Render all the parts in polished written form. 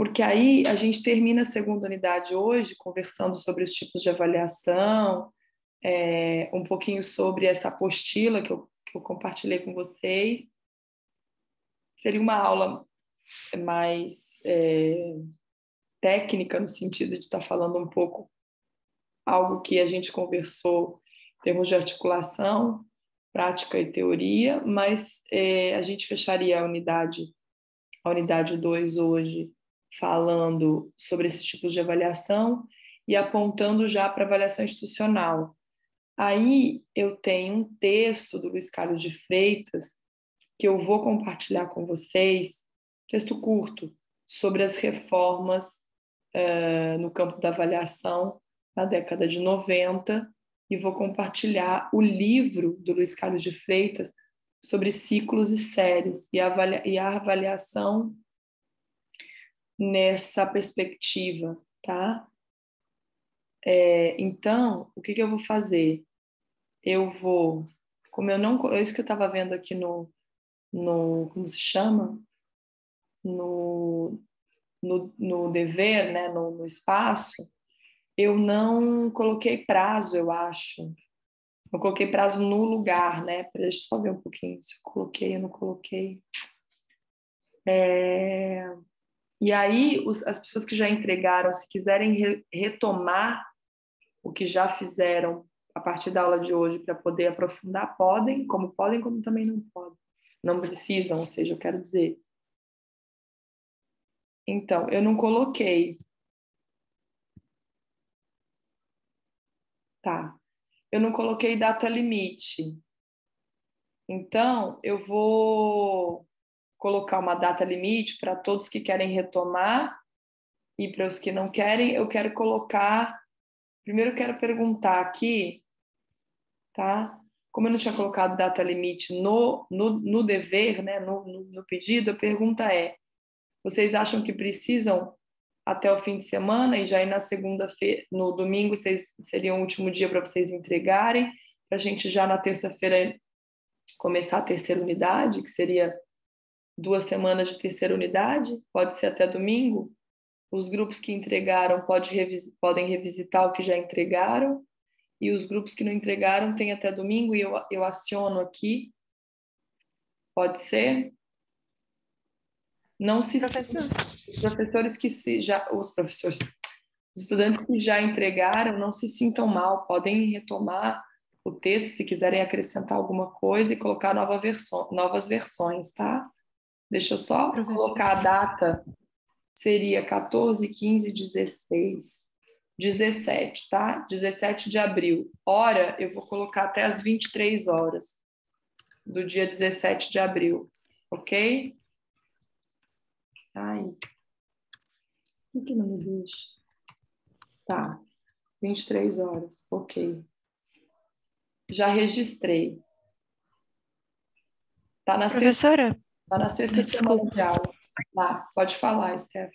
porque aí a gente termina a segunda unidade hoje conversando sobre os tipos de avaliação, um pouquinho sobre essa apostila que eu compartilhei com vocês. Seria uma aula mais técnica, no sentido de estar falando um pouco algo que a gente conversou em termos de articulação, prática e teoria, mas a gente fecharia a unidade 2 hoje falando sobre esses tipos de avaliação e apontando já para a avaliação institucional. Aí eu tenho um texto do Luiz Carlos de Freitas que eu vou compartilhar com vocês, texto curto, sobre as reformas no campo da avaliação na década de 90, e vou compartilhar o livro do Luiz Carlos de Freitas sobre ciclos e séries e a avaliação nessa perspectiva, tá? Então, o que eu vou fazer? Eu vou, como eu não, é isso que eu estava vendo aqui no como se chama? No dever, né? No espaço, eu não coloquei prazo, eu acho. Eu coloquei prazo no lugar, né? Deixa eu só ver um pouquinho se eu coloquei ou não coloquei. E aí, as pessoas que já entregaram, se quiserem retomar o que já fizeram a partir da aula de hoje para poder aprofundar, podem, como também não podem. Não precisam, ou seja, eu quero dizer. Então, eu não coloquei. Tá. Eu não coloquei data limite. Então, eu vou colocar uma data limite para todos que querem retomar e para os que não querem, eu quero colocar. Primeiro, eu quero perguntar aqui, tá? Como eu não tinha colocado data limite no dever, né? No pedido, a pergunta é: vocês acham que precisam até o fim de semana e já ir na segunda-feira, no domingo, seria o último dia para vocês entregarem, para a gente já na terça-feira começar a terceira unidade, que seria 2 semanas de terceira unidade, pode ser até domingo. Os grupos que entregaram podem revisitar o que já entregaram, e os grupos que não entregaram têm até domingo, e eu aciono aqui. Pode ser? Não se Professor. Os estudantes que já entregaram, não se sintam mal, podem retomar o texto se quiserem acrescentar alguma coisa e colocar novas versões, tá? Deixa eu só colocar a data, seria 14, 15, 16, 17, tá? 17 de abril. Hora, eu vou colocar até as 23 horas do dia 17 de abril, ok? Ai, por que não me deixa? Tá, 23 horas, ok. Já registrei. Professora? Tá na sexta semana de aula. Tá, pode falar, Steph.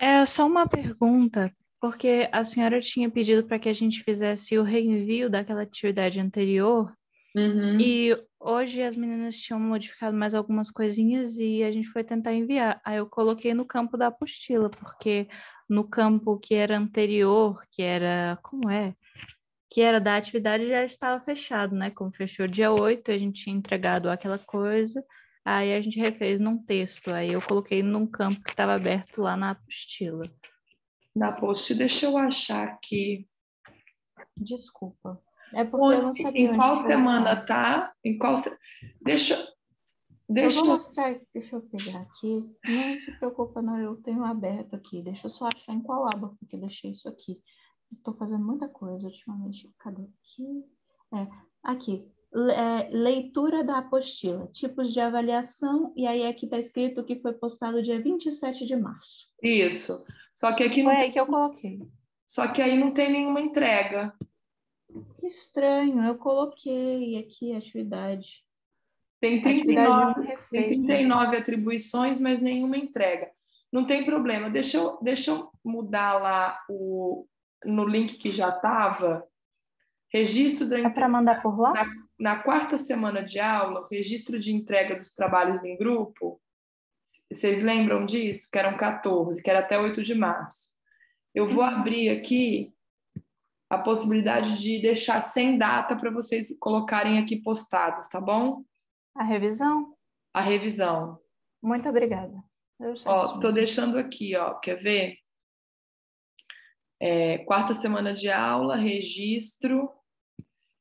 É só uma pergunta, porque a senhora tinha pedido para que a gente fizesse o reenvio daquela atividade anterior, Uhum. e hoje as meninas tinham modificado mais algumas coisinhas e a gente foi tentar enviar. Aí eu coloquei no campo da apostila, porque no campo que era anterior, que era, como é? Que era da atividade, já estava fechado, né? Como fechou dia 8, a gente tinha entregado aquela coisa, aí a gente refez num texto, aí eu coloquei num campo que estava aberto lá na apostila. Na post, deixa eu achar aqui. Desculpa. É porque eu não sabia Em onde qual semana colocar. tá? Deixa, Eu vou deixa. mostrar, deixa eu pegar aqui. Não se preocupa, não, eu tenho aberto aqui. Deixa eu só achar em qual aba, porque eu deixei isso aqui. Estou fazendo muita coisa ultimamente. Cadê aqui? Aqui. Leitura da apostila, tipos de avaliação, e aí aqui está escrito que foi postado dia 27 de março. Isso. Só que aqui Foi não aí tem, que eu coloquei. só que aí não tem nenhuma entrega. Que estranho, eu coloquei aqui a atividade. Tem Atividade 1 tem refeita. 39 atribuições, mas nenhuma entrega. Não tem problema. Deixa eu mudar lá no link que já estava. Registro da É para mandar por lá? na quarta semana de aula, registro de entrega dos trabalhos em grupo. Vocês lembram disso? Que eram 14, que era até 8 de março. Eu vou abrir aqui a possibilidade de deixar sem data para vocês colocarem aqui postados, tá bom? A revisão? A revisão. Muito obrigada. Ó, tô deixando aqui, ó, quer ver? Quarta semana de aula, registro.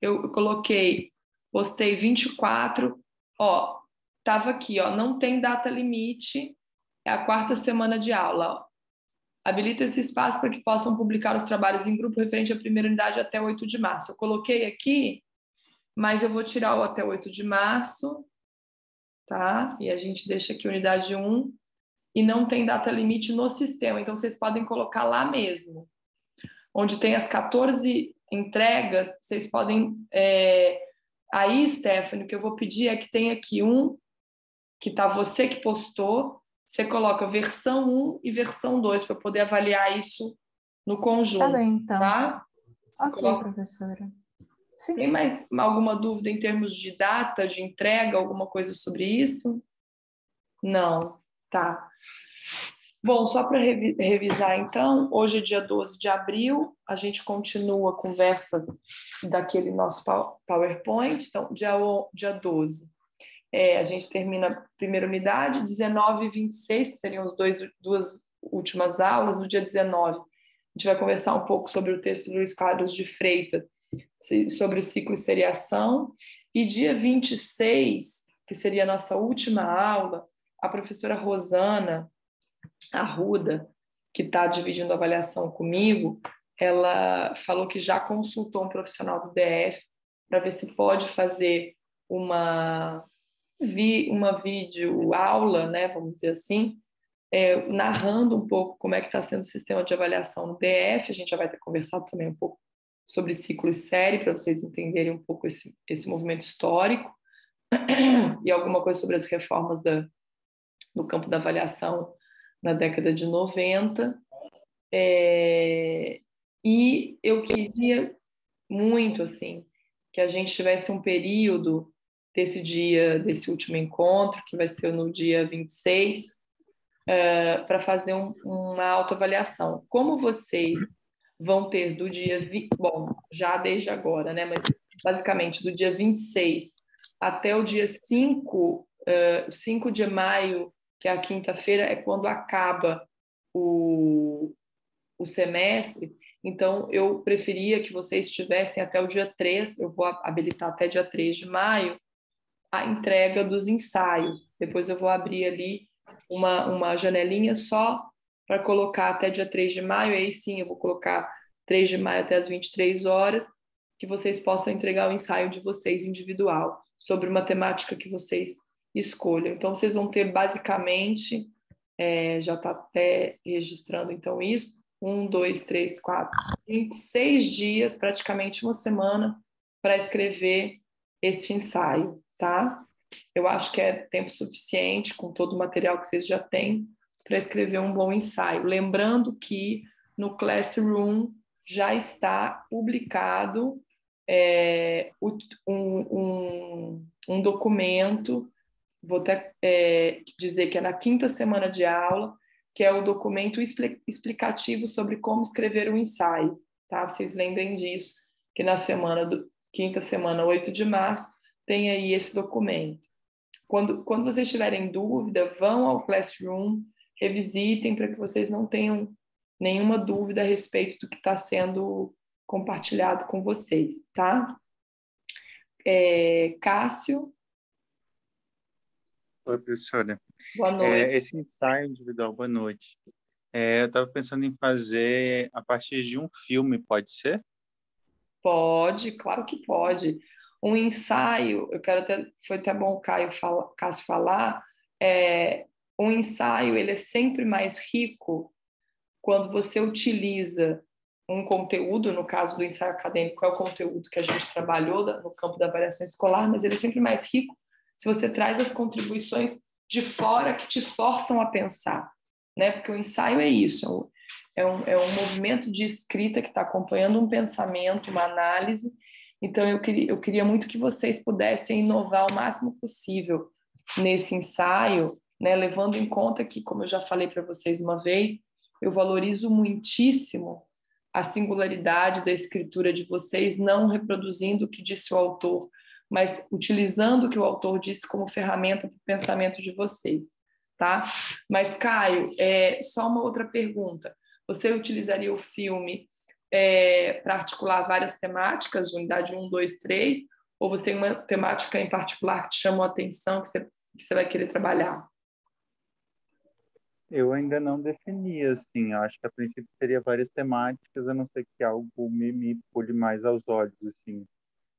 Eu coloquei, postei 24. Ó, tava aqui, ó, não tem data limite. É a quarta semana de aula, ó. Habilito esse espaço para que possam publicar os trabalhos em grupo referente à primeira unidade até 8 de março. Eu coloquei aqui, mas eu vou tirar o até 8 de março, tá? E a gente deixa aqui unidade 1, e não tem data limite no sistema, então vocês podem colocar lá mesmo. Onde tem as 14 entregas, vocês podem... Aí, Stephanie, o que eu vou pedir é que tenha aqui um, que tá você que postou, você coloca versão 1 e versão 2 para poder avaliar isso no conjunto. Tá bem, então. Tá? Você Ok, coloca... professora. Sim. Tem mais alguma dúvida em termos de data de entrega, alguma coisa sobre isso? Não. Tá. Bom, só para revisar então, hoje é dia 12 de abril, a gente continua a conversa daquele nosso PowerPoint, então dia 12. A gente termina a primeira unidade, 19 e 26, que seriam as duas últimas aulas. No dia 19, a gente vai conversar um pouco sobre o texto do Luiz Carlos de Freitas, sobre o ciclo e seriação. E dia 26, que seria a nossa última aula, a professora Rosana Arruda, que está dividindo a avaliação comigo, ela falou que já consultou um profissional do DF para ver se pode fazer uma vídeo aula, né, vamos dizer assim, narrando um pouco como é que está sendo o sistema de avaliação no DF. A gente já vai ter conversado também um pouco sobre ciclo e série, para vocês entenderem um pouco esse movimento histórico e alguma coisa sobre as reformas do campo da avaliação na década de 90. E eu queria muito, assim, que a gente tivesse um período desse último encontro, que vai ser no dia 26, para fazer uma autoavaliação. Como vocês vão ter do dia... Bom, já desde agora, né? Mas basicamente do dia 26 até o dia 5 de maio, que é a quinta-feira, é quando acaba o semestre. Então, eu preferia que vocês tivessem até o dia 3, eu vou habilitar até dia 3 de maio, a entrega dos ensaios. Depois eu vou abrir ali uma janelinha só para colocar até dia 3 de maio, aí sim eu vou colocar 3 de maio até as 23 horas, que vocês possam entregar o ensaio de vocês individual, sobre uma temática que vocês escolham. Então, vocês vão ter basicamente, já está até registrando então isso, 1, 2, 3, 4, 5, 6 dias, praticamente uma semana, para escrever este ensaio, tá? Eu acho que é tempo suficiente, com todo o material que vocês já têm, para escrever um bom ensaio. Lembrando que no Classroom já está publicado um documento, vou até dizer que é na quinta semana de aula, que é o documento explicativo sobre como escrever um ensaio, tá? Vocês lembrem disso, que na quinta semana, 8 de março, tem aí esse documento. Quando vocês tiverem dúvida, vão ao Classroom, revisitem para que vocês não tenham nenhuma dúvida a respeito do que está sendo compartilhado com vocês, tá? Cássio? Oi, professora. Boa noite. Esse ensaio individual, boa noite. Eu estava pensando em fazer a partir de um filme, pode ser? Pode, claro que pode. Um ensaio, foi até bom o Cássio falar, um ensaio ele é sempre mais rico quando você utiliza um conteúdo, no caso do ensaio acadêmico, é o conteúdo que a gente trabalhou no campo da avaliação escolar, mas ele é sempre mais rico se você traz as contribuições de fora que te forçam a pensar, né? Porque o ensaio é isso, é um movimento de escrita que está acompanhando um pensamento, uma análise. Então, eu queria muito que vocês pudessem inovar o máximo possível nesse ensaio, né? Levando em conta que, como eu já falei para vocês uma vez, eu valorizo muitíssimo a singularidade da escritura de vocês, não reproduzindo o que disse o autor, mas utilizando o que o autor disse como ferramenta para o pensamento de vocês, tá? Mas, Caio, só uma outra pergunta. Você utilizaria o filme para articular várias temáticas, unidade 1, 2, 3, ou você tem uma temática em particular que te chamou a atenção, que você vai querer trabalhar? Eu ainda não defini, assim, eu acho que a princípio seria várias temáticas, a não ser que algo me pule mais aos olhos, assim.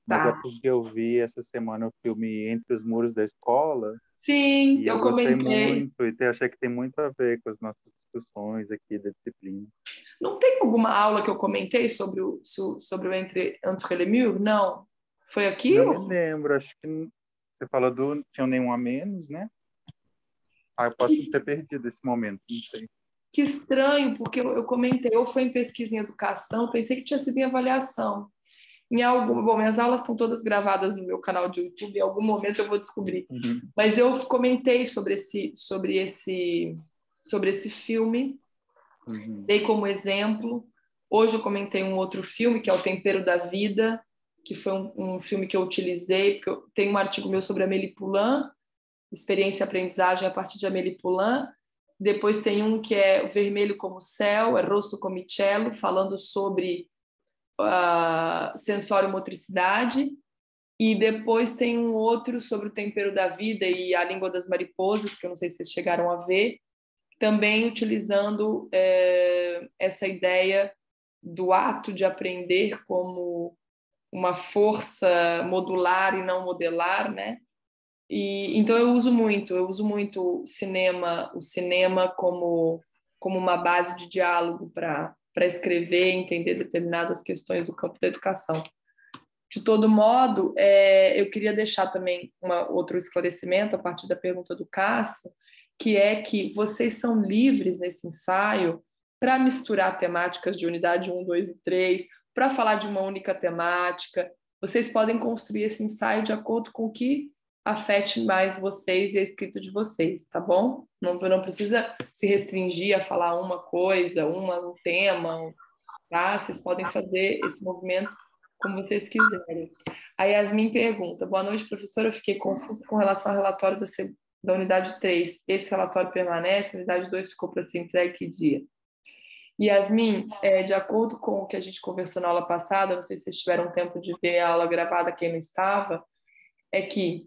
Mas é Tá. porque eu vi essa semana o filme Entre os Muros da Escola, Sim, e eu eu gostei comentei. muito, e achei que tem muito a ver com as nossas discussões aqui da disciplina. Não tem alguma aula que eu comentei sobre o Entre les Murs? Não. Foi aqui? Não me lembro, acho que você falou do Tinha Nenhum a Menos, né? Ah, eu posso ter perdido esse momento, não sei. Que estranho, porque eu comentei, ou foi em pesquisa em educação, pensei que tinha sido em avaliação. Bom, minhas aulas estão todas gravadas no meu canal de YouTube, em algum momento eu vou descobrir. Uhum. Mas eu comentei sobre esse filme, Uhum. dei como exemplo. Hoje eu comentei um outro filme, que é O Tempero da Vida, que foi um filme que eu utilizei, porque eu tenho um artigo meu sobre Amélie Poulain, experiência e aprendizagem a partir de Amélie Poulain. Depois tem um que é O Vermelho como o Céu, é Rosso Comicello, falando sobre sensório motricidade. E depois tem um outro sobre o tempero da vida e a língua das mariposas, que eu não sei se vocês chegaram a ver, também utilizando essa ideia do ato de aprender como uma força modular e não modelar, né? E então eu uso muito o cinema como uma base de diálogo para escrever, entender determinadas questões do campo da educação. De todo modo, eu queria deixar também outro esclarecimento a partir da pergunta do Cássio, que é que vocês são livres nesse ensaio para misturar temáticas de unidade 1, 2 e 3, para falar de uma única temática. Vocês podem construir esse ensaio de acordo com o que afete mais vocês e a escrita de vocês, tá bom? Não precisa se restringir a falar uma coisa, um tema, tá? Vocês podem fazer esse movimento como vocês quiserem. A Yasmin pergunta: boa noite, professora. Eu fiquei confusa com relação ao relatório da unidade 3. Esse relatório permanece? A unidade 2 ficou para ser entregue que dia? Yasmin, de acordo com o que a gente conversou na aula passada, não sei se vocês tiveram tempo de ver a aula gravada, quem não estava, é que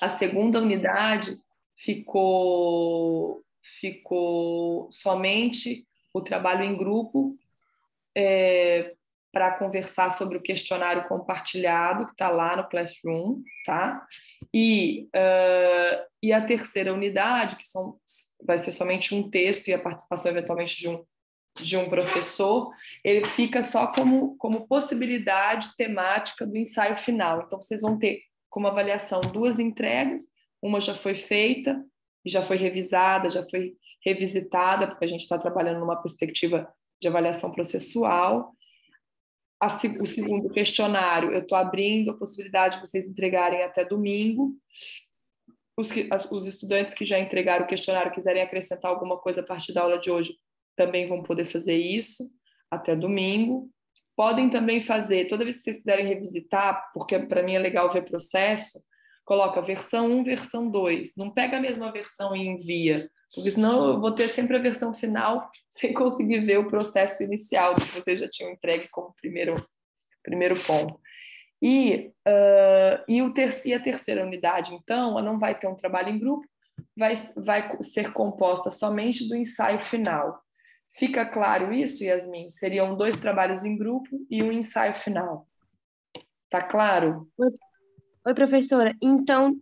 a segunda unidade ficou somente o trabalho em grupo para conversar sobre o questionário compartilhado que está lá no Classroom, tá? E a terceira unidade, vai ser somente um texto e a participação eventualmente de um professor, ele fica só como possibilidade temática do ensaio final. Então, vocês vão ter como avaliação 2 entregas, uma já foi feita, já foi revisada, já foi revisitada, porque a gente está trabalhando numa perspectiva de avaliação processual. O segundo questionário, eu estou abrindo a possibilidade de vocês entregarem até domingo. Os estudantes que já entregaram o questionário quiserem acrescentar alguma coisa a partir da aula de hoje, também vão poder fazer isso até domingo. Podem também fazer, toda vez que vocês quiserem revisitar, porque para mim é legal ver processo, coloca versão 1, versão 2. Não pega a mesma versão e envia, porque senão eu vou ter sempre a versão final sem conseguir ver o processo inicial que vocês já tinham entregue como primeiro ponto. E a terceira unidade, então, ela não vai ter um trabalho em grupo, vai ser composta somente do ensaio final. Fica claro isso, Yasmin? Seriam 2 trabalhos em grupo e um ensaio final. Tá claro? Oi, professora. Então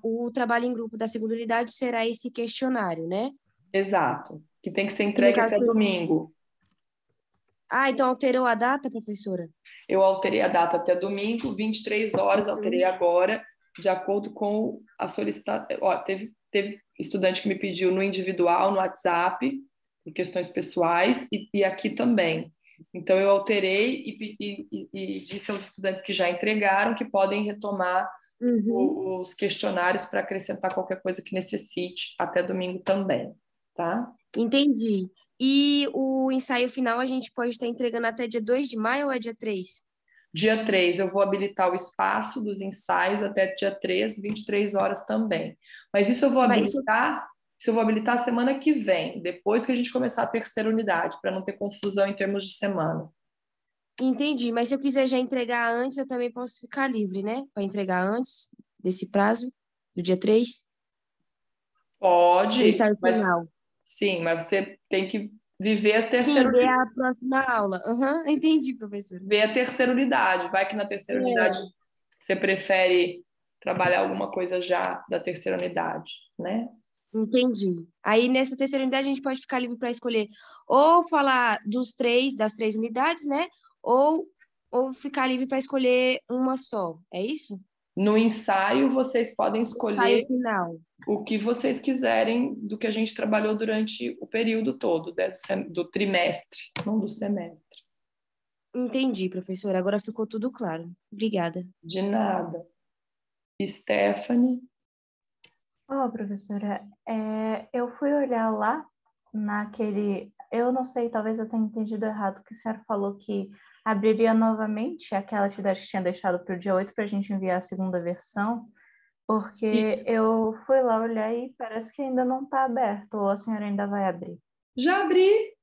o trabalho em grupo da segunda unidade será esse questionário, né? Exato. Que tem que ser E no entregue até caso... domingo. então alterou a data, professora? Eu alterei a data até domingo, 23 horas, alterei agora, de acordo com a solicitação. Teve estudante que me pediu no individual, no WhatsApp, por questões pessoais, e aqui também. Então, eu alterei e disse aos estudantes que já entregaram que podem retomar os questionários para acrescentar qualquer coisa que necessite até domingo também, tá? Entendi. E o ensaio final a gente pode estar entregando até dia 2 de maio ou é dia 3? Dia 3, eu vou habilitar o espaço dos ensaios até dia 3, 23 horas também. Mas isso eu vou Mas habilitar semana que vem, depois que a gente começar a terceira unidade, para não ter confusão em termos de semana. entendi, mas se eu quiser já entregar antes, eu também posso ficar livre, né? Para entregar antes desse prazo, do dia 3, o Pode, ensaio mas final. sim, mas você tem que viver a Sim, terceira, ver a próxima aula. Aham, entendi, professora. ver a terceira unidade. Vai que na terceira unidade É, você prefere trabalhar alguma coisa já da terceira unidade, né? entendi. Aí nessa terceira unidade a gente pode ficar livre para escolher ou falar das três unidades, né? Ou, ou ficar livre para escolher uma só. É isso? No ensaio, vocês podem Ensaio escolher final. o que vocês quiserem do que a gente trabalhou durante o período todo, né, do trimestre, não do semestre. Entendi, professora. Agora ficou tudo claro. Obrigada. De nada. Stephanie, Professora, eu fui olhar lá naquele. Eu não sei, talvez eu tenha entendido errado, que a senhora falou que abriria novamente aquela atividade que tinha deixado para o dia 8 para a gente enviar a segunda versão, porque eu fui lá olhar e parece que ainda não está aberto, ou a senhora ainda vai abrir. já abri.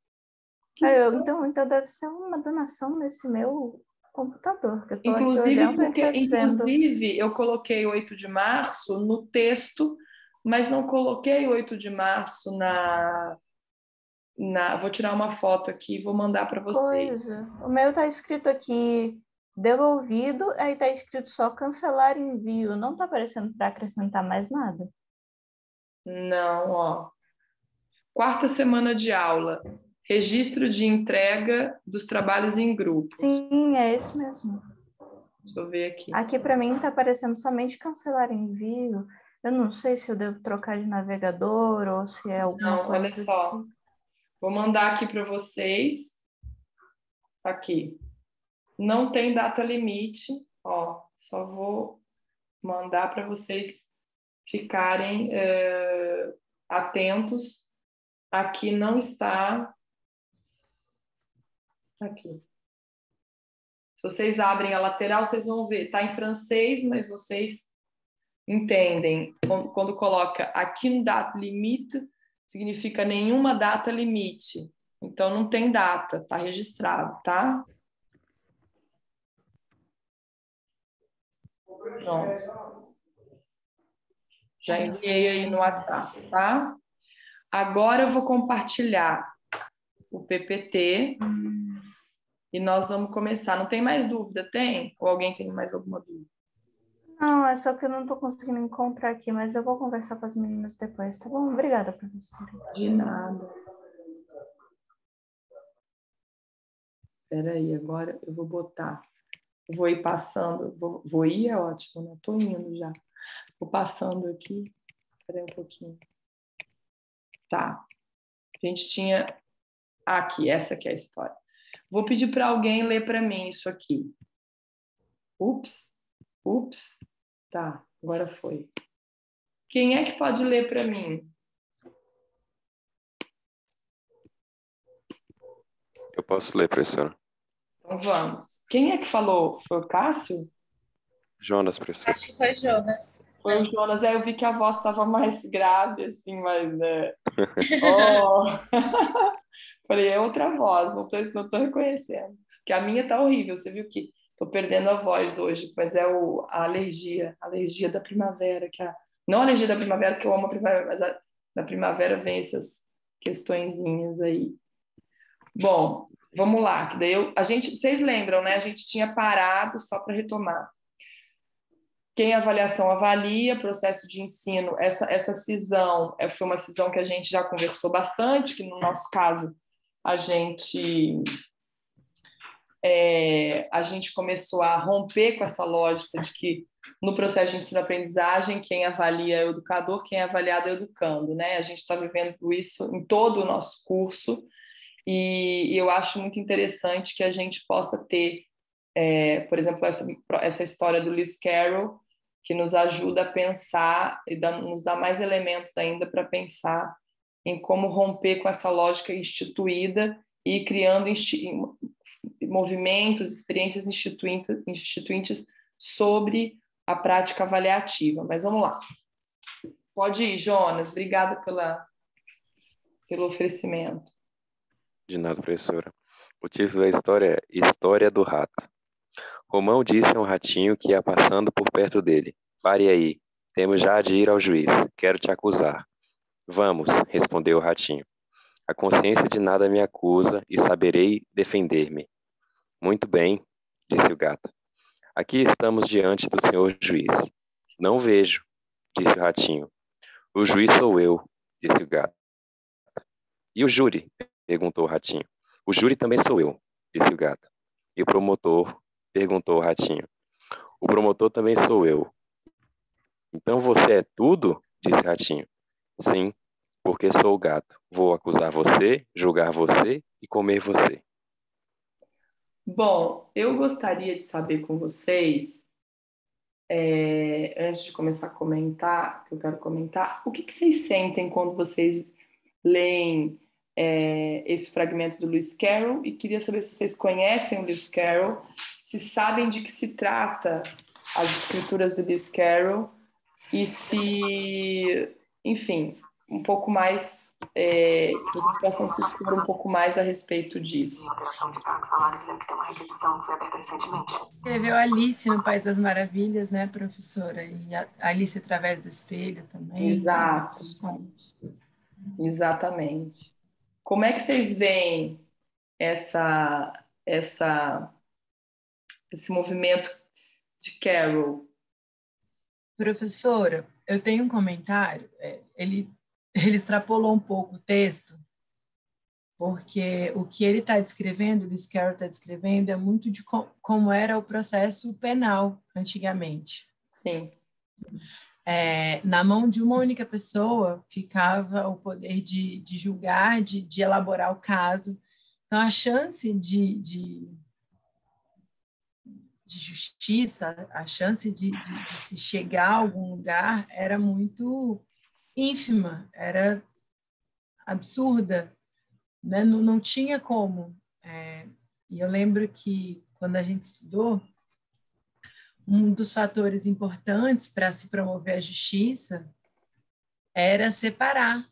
Então deve ser uma danação nesse meu computador, que eu estou aqui Inclusive, olhando e porque, está dizendo. inclusive, eu coloquei 8 de março no texto, mas não coloquei 8 de março vou tirar uma foto aqui e vou mandar para vocês. Coisa. O meu está escrito aqui devolvido, aí está escrito só cancelar envio. Não está aparecendo para acrescentar mais nada. Não, ó. Quarta semana de aula. Registro de entrega dos trabalhos em grupos. Sim, é esse mesmo. Deixa eu ver aqui. Aqui para mim está aparecendo somente cancelar envio. Eu não sei se eu devo trocar de navegador ou se é alguma Não, coisa olha do só. tipo. Vou mandar aqui para vocês. Aqui. Não tem data limite. Ó, só vou mandar para vocês ficarem atentos. Aqui não está. Aqui. Se vocês abrem a lateral, vocês vão ver. Está em francês, mas vocês entendem. Quando coloca aqui no data limite, significa nenhuma data limite. Então, não tem data, está registrado, tá? Pronto. Já enviei aí no WhatsApp, tá? Agora eu vou compartilhar o PPT e nós vamos começar. Não tem mais dúvida, tem? Ou alguém tem mais alguma dúvida? Não, é só que eu não estou conseguindo encontrar aqui, mas eu vou conversar com as meninas depois, tá bom? Obrigada, professora. De nada. Espera aí, agora eu vou botar. Vou ir passando. Vou ir, é ótimo, né? Estou indo já. Vou passando aqui. Espera aí um pouquinho. Tá. A gente tinha... aqui, essa aqui é a história. Vou pedir para alguém ler para mim isso aqui. Ups. Tá, agora foi. Quem é que pode ler para mim? Eu posso ler, professora. Então vamos. Quem é que falou? Foi o Cássio? Jonas, professor. Acho que foi Jonas. Foi o Jonas. Aí eu vi que a voz estava mais grave, assim, mas... Oh. Falei, é outra voz, não tô reconhecendo. Porque a minha tá horrível, você viu que tô perdendo a voz hoje, mas é a alergia da primavera, não a alergia da primavera, que eu amo a primavera, mas da primavera vem essas questõezinhas aí. Bom, vamos lá, que daí vocês lembram, né? A gente tinha parado só para retomar. Quem avaliação avalia, processo de ensino, essa cisão foi uma cisão que a gente já conversou bastante, que no nosso caso a gente começou a romper com essa lógica de que no processo de ensino-aprendizagem quem avalia é o educador, quem é avaliado é o educando, né? A gente está vivendo isso em todo o nosso curso e eu acho muito interessante que a gente possa ter, por exemplo, essa história do Lewis Carroll, que nos ajuda a pensar e nos dá mais elementos ainda para pensar em como romper com essa lógica instituída e ir criando movimentos, experiências instituintes sobre a prática avaliativa. Mas vamos lá. Pode ir, Jonas. Obrigada pelo oferecimento. De nada, professora. O título da história é História do Rato. Romão disse a um ratinho que ia passando por perto dele: Pare aí, temos já de ir ao juiz, quero te acusar. Vamos, respondeu o ratinho. A consciência de nada me acusa e saberei defender-me. Muito bem, disse o gato. Aqui estamos diante do senhor juiz. Não vejo, disse o ratinho. O juiz sou eu, disse o gato. E o júri? Perguntou o ratinho. O júri também sou eu, disse o gato. E o promotor? Perguntou o ratinho. O promotor também sou eu. Então você é tudo? Disse o ratinho. Sim, porque sou o gato. Vou acusar você, julgar você e comer você. Bom, eu gostaria de saber com vocês, antes de começar a comentar, que eu quero comentar, o que vocês sentem quando vocês leem esse fragmento do Lewis Carroll, e queria saber se vocês conhecem o Lewis Carroll, se sabem de que se trata as escrituras do Lewis Carroll e se, enfim, um pouco mais, que vocês possam se expor um pouco mais a respeito disso. Escreveu Alice no País das Maravilhas, né, professora? E Alice através do espelho também. Exato. Exatamente. Como é que vocês veem esse movimento de Carroll? Professora, eu tenho um comentário. Ele extrapolou um pouco o texto, porque o que ele está descrevendo, o Lewis Carroll está descrevendo, é muito de como era o processo penal antigamente. Sim. Na mão de uma única pessoa ficava o poder de julgar, de elaborar o caso. Então, a chance de justiça, a chance de se chegar a algum lugar era muito ínfima, era absurda, né? Não tinha como. E eu lembro que, quando a gente estudou, um dos fatores importantes para se promover a justiça era separar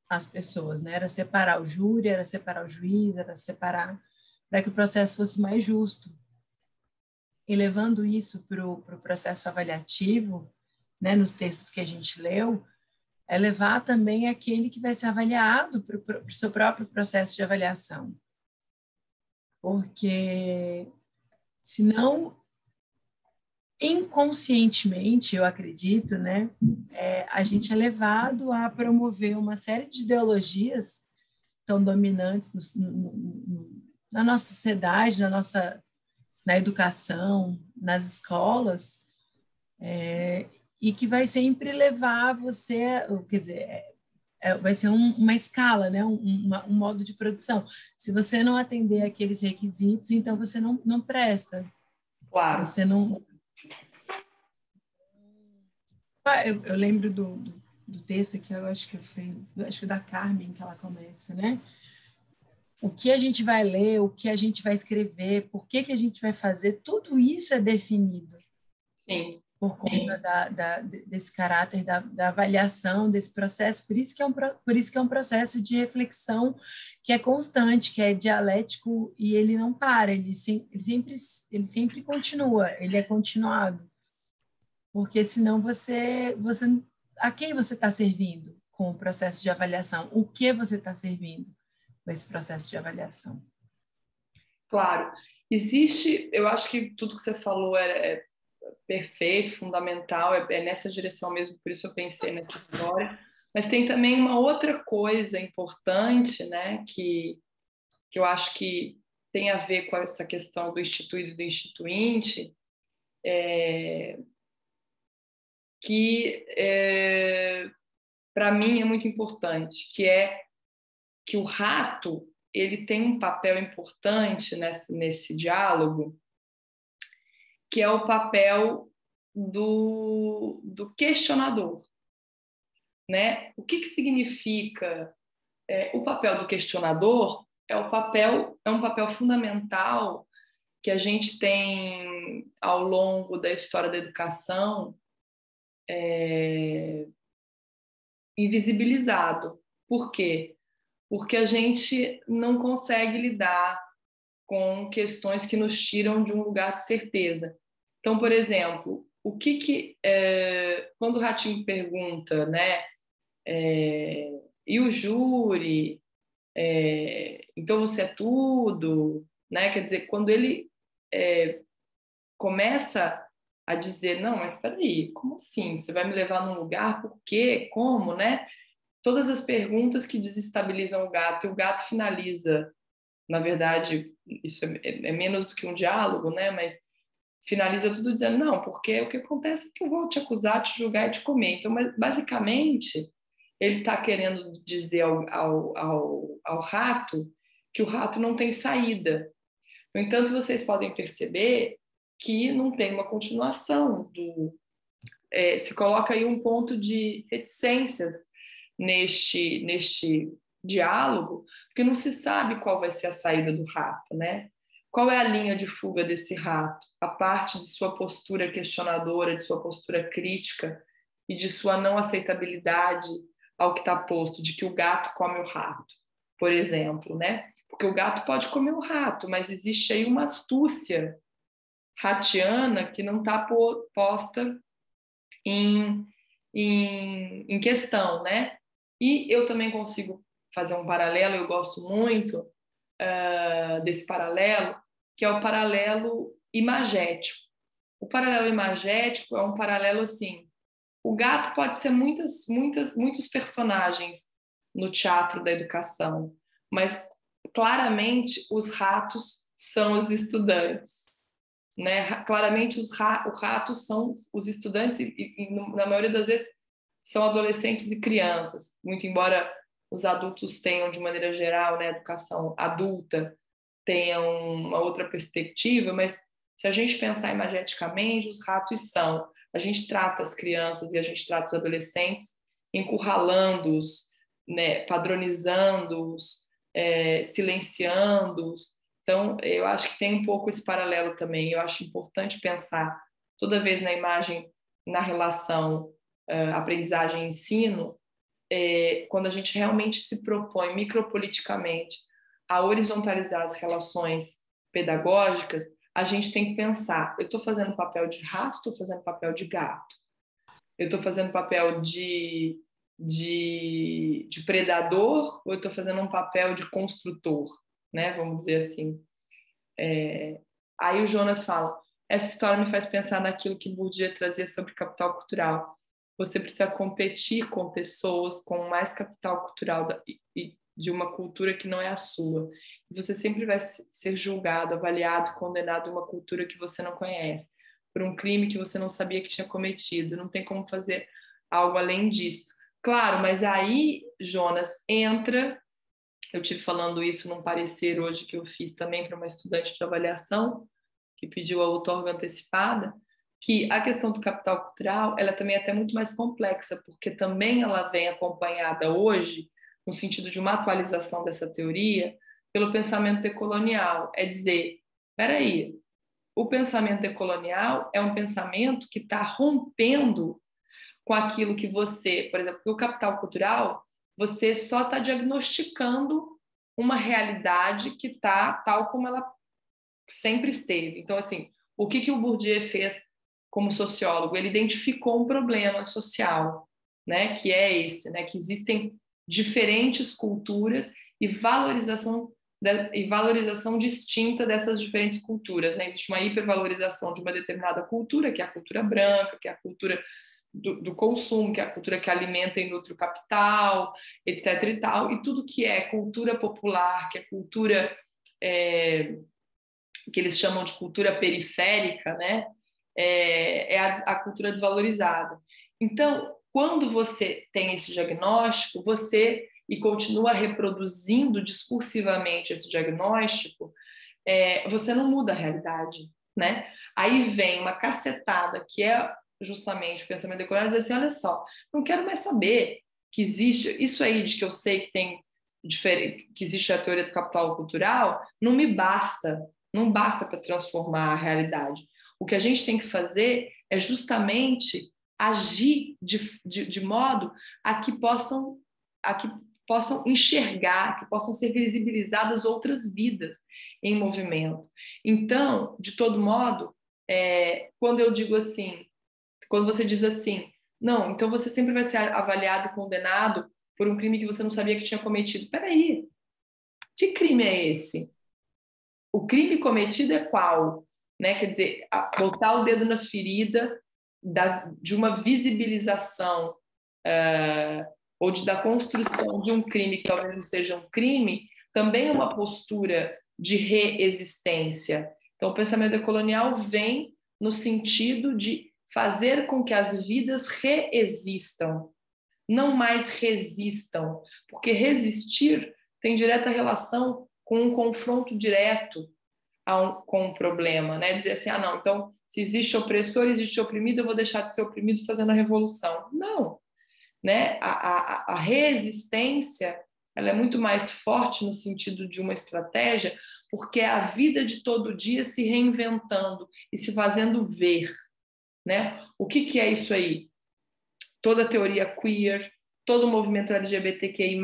as pessoas, né? Era separar o júri, era separar o juiz, era separar para que o processo fosse mais justo. E levando isso para o processo avaliativo, né, nos textos que a gente leu, é levar também aquele que vai ser avaliado para o seu próprio processo de avaliação. Porque, senão, inconscientemente, eu acredito, né, a gente é levado a promover uma série de ideologias tão dominantes na nossa sociedade, na educação, nas escolas, e que vai sempre levar você, quer dizer, vai ser uma escala, né, um modo de produção. Se você não atender aqueles requisitos, então você não presta. Claro. Você não... Eu lembro do texto aqui, eu acho que da Carmen, que ela começa, né? O que a gente vai ler, o que a gente vai escrever, por que a gente vai fazer, tudo isso é definido. Sim. Por conta desse caráter da avaliação, desse processo. Por isso que é um processo de reflexão que é constante, que é dialético, e ele não para, ele sempre continua, ele é continuado. Porque senão a quem você está servindo com o processo de avaliação? O que você está servindo com esse processo de avaliação? Claro. Eu acho que tudo que você falou é perfeito, fundamental, é nessa direção mesmo, por isso eu pensei nessa história. Mas tem também uma outra coisa importante, né, que eu acho que tem a ver com essa questão do instituído e do instituinte, que para mim é muito importante, que é que o rato ele tem um papel importante nesse diálogo, que é o papel do questionador, né? O que significa o papel do questionador? É um papel fundamental que a gente tem ao longo da história da educação invisibilizado. Por quê? Porque a gente não consegue lidar com questões que nos tiram de um lugar de certeza. Então, por exemplo, quando o Ratinho pergunta, né, e o júri, então você é tudo, né? Quer dizer, quando ele começa a dizer, não, mas espera aí, como assim? Você vai me levar num lugar? Por quê? Como, né? Todas as perguntas que desestabilizam o gato, e o gato finaliza, na verdade, isso é menos do que um diálogo, né? Mas finaliza tudo dizendo, não, porque o que acontece é que eu vou te acusar, te julgar e te comer. Então, mas, basicamente, ele está querendo dizer ao rato que o rato não tem saída. No entanto, vocês podem perceber que não tem uma continuação se coloca aí um ponto de reticências neste diálogo, porque não se sabe qual vai ser a saída do rato, né? Qual é a linha de fuga desse rato? A parte de sua postura questionadora, de sua postura crítica e de sua não aceitabilidade ao que está posto, de que o gato come o rato, por exemplo, né? Porque o gato pode comer o rato, mas existe aí uma astúcia ratiana que não está posta em questão, né? E eu também consigo fazer um paralelo, eu gosto muito desse paralelo, que é o paralelo imagético. O paralelo imagético é um paralelo assim, o gato pode ser muitos personagens no teatro da educação, mas claramente os ratos são os estudantes, né? Claramente os ratos são os estudantes e na maioria das vezes são adolescentes e crianças, muito embora os adultos tenham de maneira geral, né, educação adulta tenham uma outra perspectiva, mas se a gente pensar imageticamente, os ratos são, a gente trata as crianças e a gente trata os adolescentes encurralando-os, né, padronizando-os, silenciando-os. Então, eu acho que tem um pouco esse paralelo também. Eu acho importante pensar toda vez na imagem, na relação aprendizagem e ensino, quando a gente realmente se propõe micropoliticamente a horizontalizar as relações pedagógicas, a gente tem que pensar, eu estou fazendo papel de rato, estou fazendo papel de gato, eu estou fazendo papel de predador ou eu estou fazendo um papel de construtor, né? Vamos dizer assim. Aí o Jonas fala, essa história me faz pensar naquilo que Bourdieu trazia sobre capital cultural. Você precisa competir com pessoas com mais capital cultural e de uma cultura que não é a sua. Você sempre vai ser julgado, avaliado, condenado uma cultura que você não conhece, por um crime que você não sabia que tinha cometido. Não tem como fazer algo além disso. Claro, mas aí, Jonas, entra... Eu tive falando isso num parecer hoje que eu fiz também para uma estudante de avaliação, que pediu a outorga antecipada, que a questão do capital cultural, ela também é até muito mais complexa, porque também ela vem acompanhada hoje, no sentido de uma atualização dessa teoria, pelo pensamento decolonial. É dizer, espera aí, o pensamento decolonial é um pensamento que está rompendo com aquilo que você, por exemplo, o capital cultural, você só está diagnosticando uma realidade que está tal como ela sempre esteve. Então, assim, o que o Bourdieu fez como sociólogo? Ele identificou um problema social, né, que é esse, né, que existem diferentes culturas e valorização distinta dessas diferentes culturas, né? Existe uma hipervalorização de uma determinada cultura, que é a cultura branca, que é a cultura do consumo, que é a cultura que alimenta e nutre o capital, etc. e tal, e tudo que é cultura popular, que é cultura que eles chamam de cultura periférica, né? É a cultura desvalorizada. Então, quando você tem esse diagnóstico, e continua reproduzindo discursivamente esse diagnóstico, você não muda a realidade, né? Aí vem uma cacetada que é justamente o pensamento decolonial e dizer assim, olha só, não quero mais saber que existe isso aí de que eu sei que tem que existe a teoria do capital cultural, não me basta, não basta para transformar a realidade. O que a gente tem que fazer é justamente agir de modo a que possam enxergar, que possam ser visibilizadas outras vidas em movimento. Então, de todo modo, quando eu digo assim, quando você diz assim, não, então você sempre vai ser avaliado e condenado por um crime que você não sabia que tinha cometido. Peraí, que crime é esse? O crime cometido é qual? Né? Quer dizer, botar o dedo na ferida de uma visibilização ou da construção de um crime que talvez não seja um crime, também é uma postura de reexistência. Então, o pensamento decolonial vem no sentido de fazer com que as vidas reexistam, não mais resistam, porque resistir tem direta relação com um confronto direto com um problema, né? Dizer assim, não, então, se existe opressor, existe oprimido, eu vou deixar de ser oprimido fazendo a revolução. Não, né? A resistência, ela é muito mais forte no sentido de uma estratégia, porque é a vida de todo dia se reinventando e se fazendo ver, né? O que é isso aí? Toda a teoria queer, todo o movimento LGBTQI+,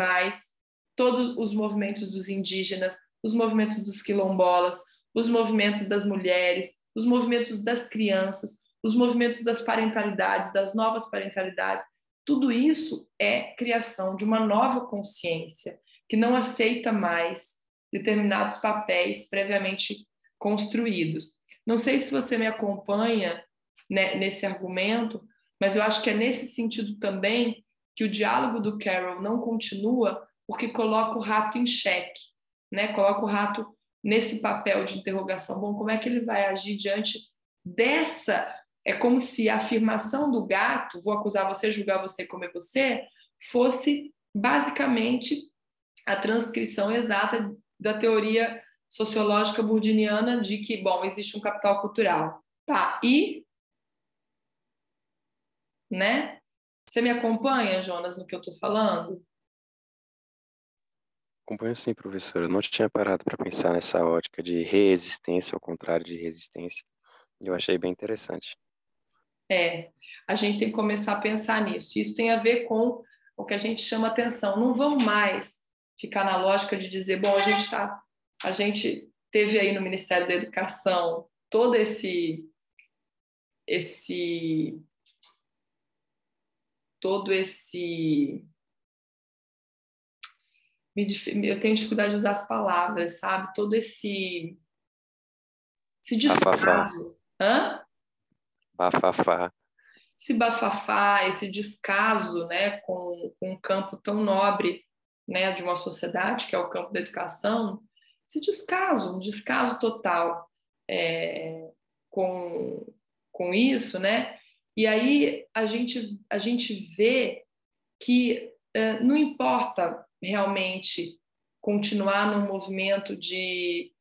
todos os movimentos dos indígenas, os movimentos dos quilombolas, os movimentos das mulheres, os movimentos das crianças, os movimentos das parentalidades, das novas parentalidades, tudo isso é criação de uma nova consciência que não aceita mais determinados papéis previamente construídos. Não sei se você me acompanha, né, nesse argumento, mas eu acho que é nesse sentido também que o diálogo do Carroll não continua porque coloca o rato em xeque, né? Coloca o rato nesse papel de interrogação. Bom, como é que ele vai agir diante dessa... É como se a afirmação do gato, vou acusar você, julgar você, comer você, fosse basicamente a transcrição exata da teoria sociológica bourdieuiana de que, bom, existe um capital cultural. Tá, e... né? Você me acompanha, Jonas, no que eu estou falando? Acompanho sim, professora. Eu não tinha parado para pensar nessa ótica de reexistência, ao contrário de resistência. Eu achei bem interessante. A gente tem que começar a pensar nisso. Isso tem a ver com o que a gente chama atenção. Não vamos mais ficar na lógica de dizer, bom, a gente teve aí no Ministério da Educação todo esse eu tenho dificuldade de usar as palavras, sabe? Todo esse descaso. Bafafá. Esse bafafá, esse descaso, né, com um campo tão nobre, né, de uma sociedade, que é o campo da educação, esse descaso, um descaso total com isso, né? E aí a gente vê que não importa realmente continuar num movimento de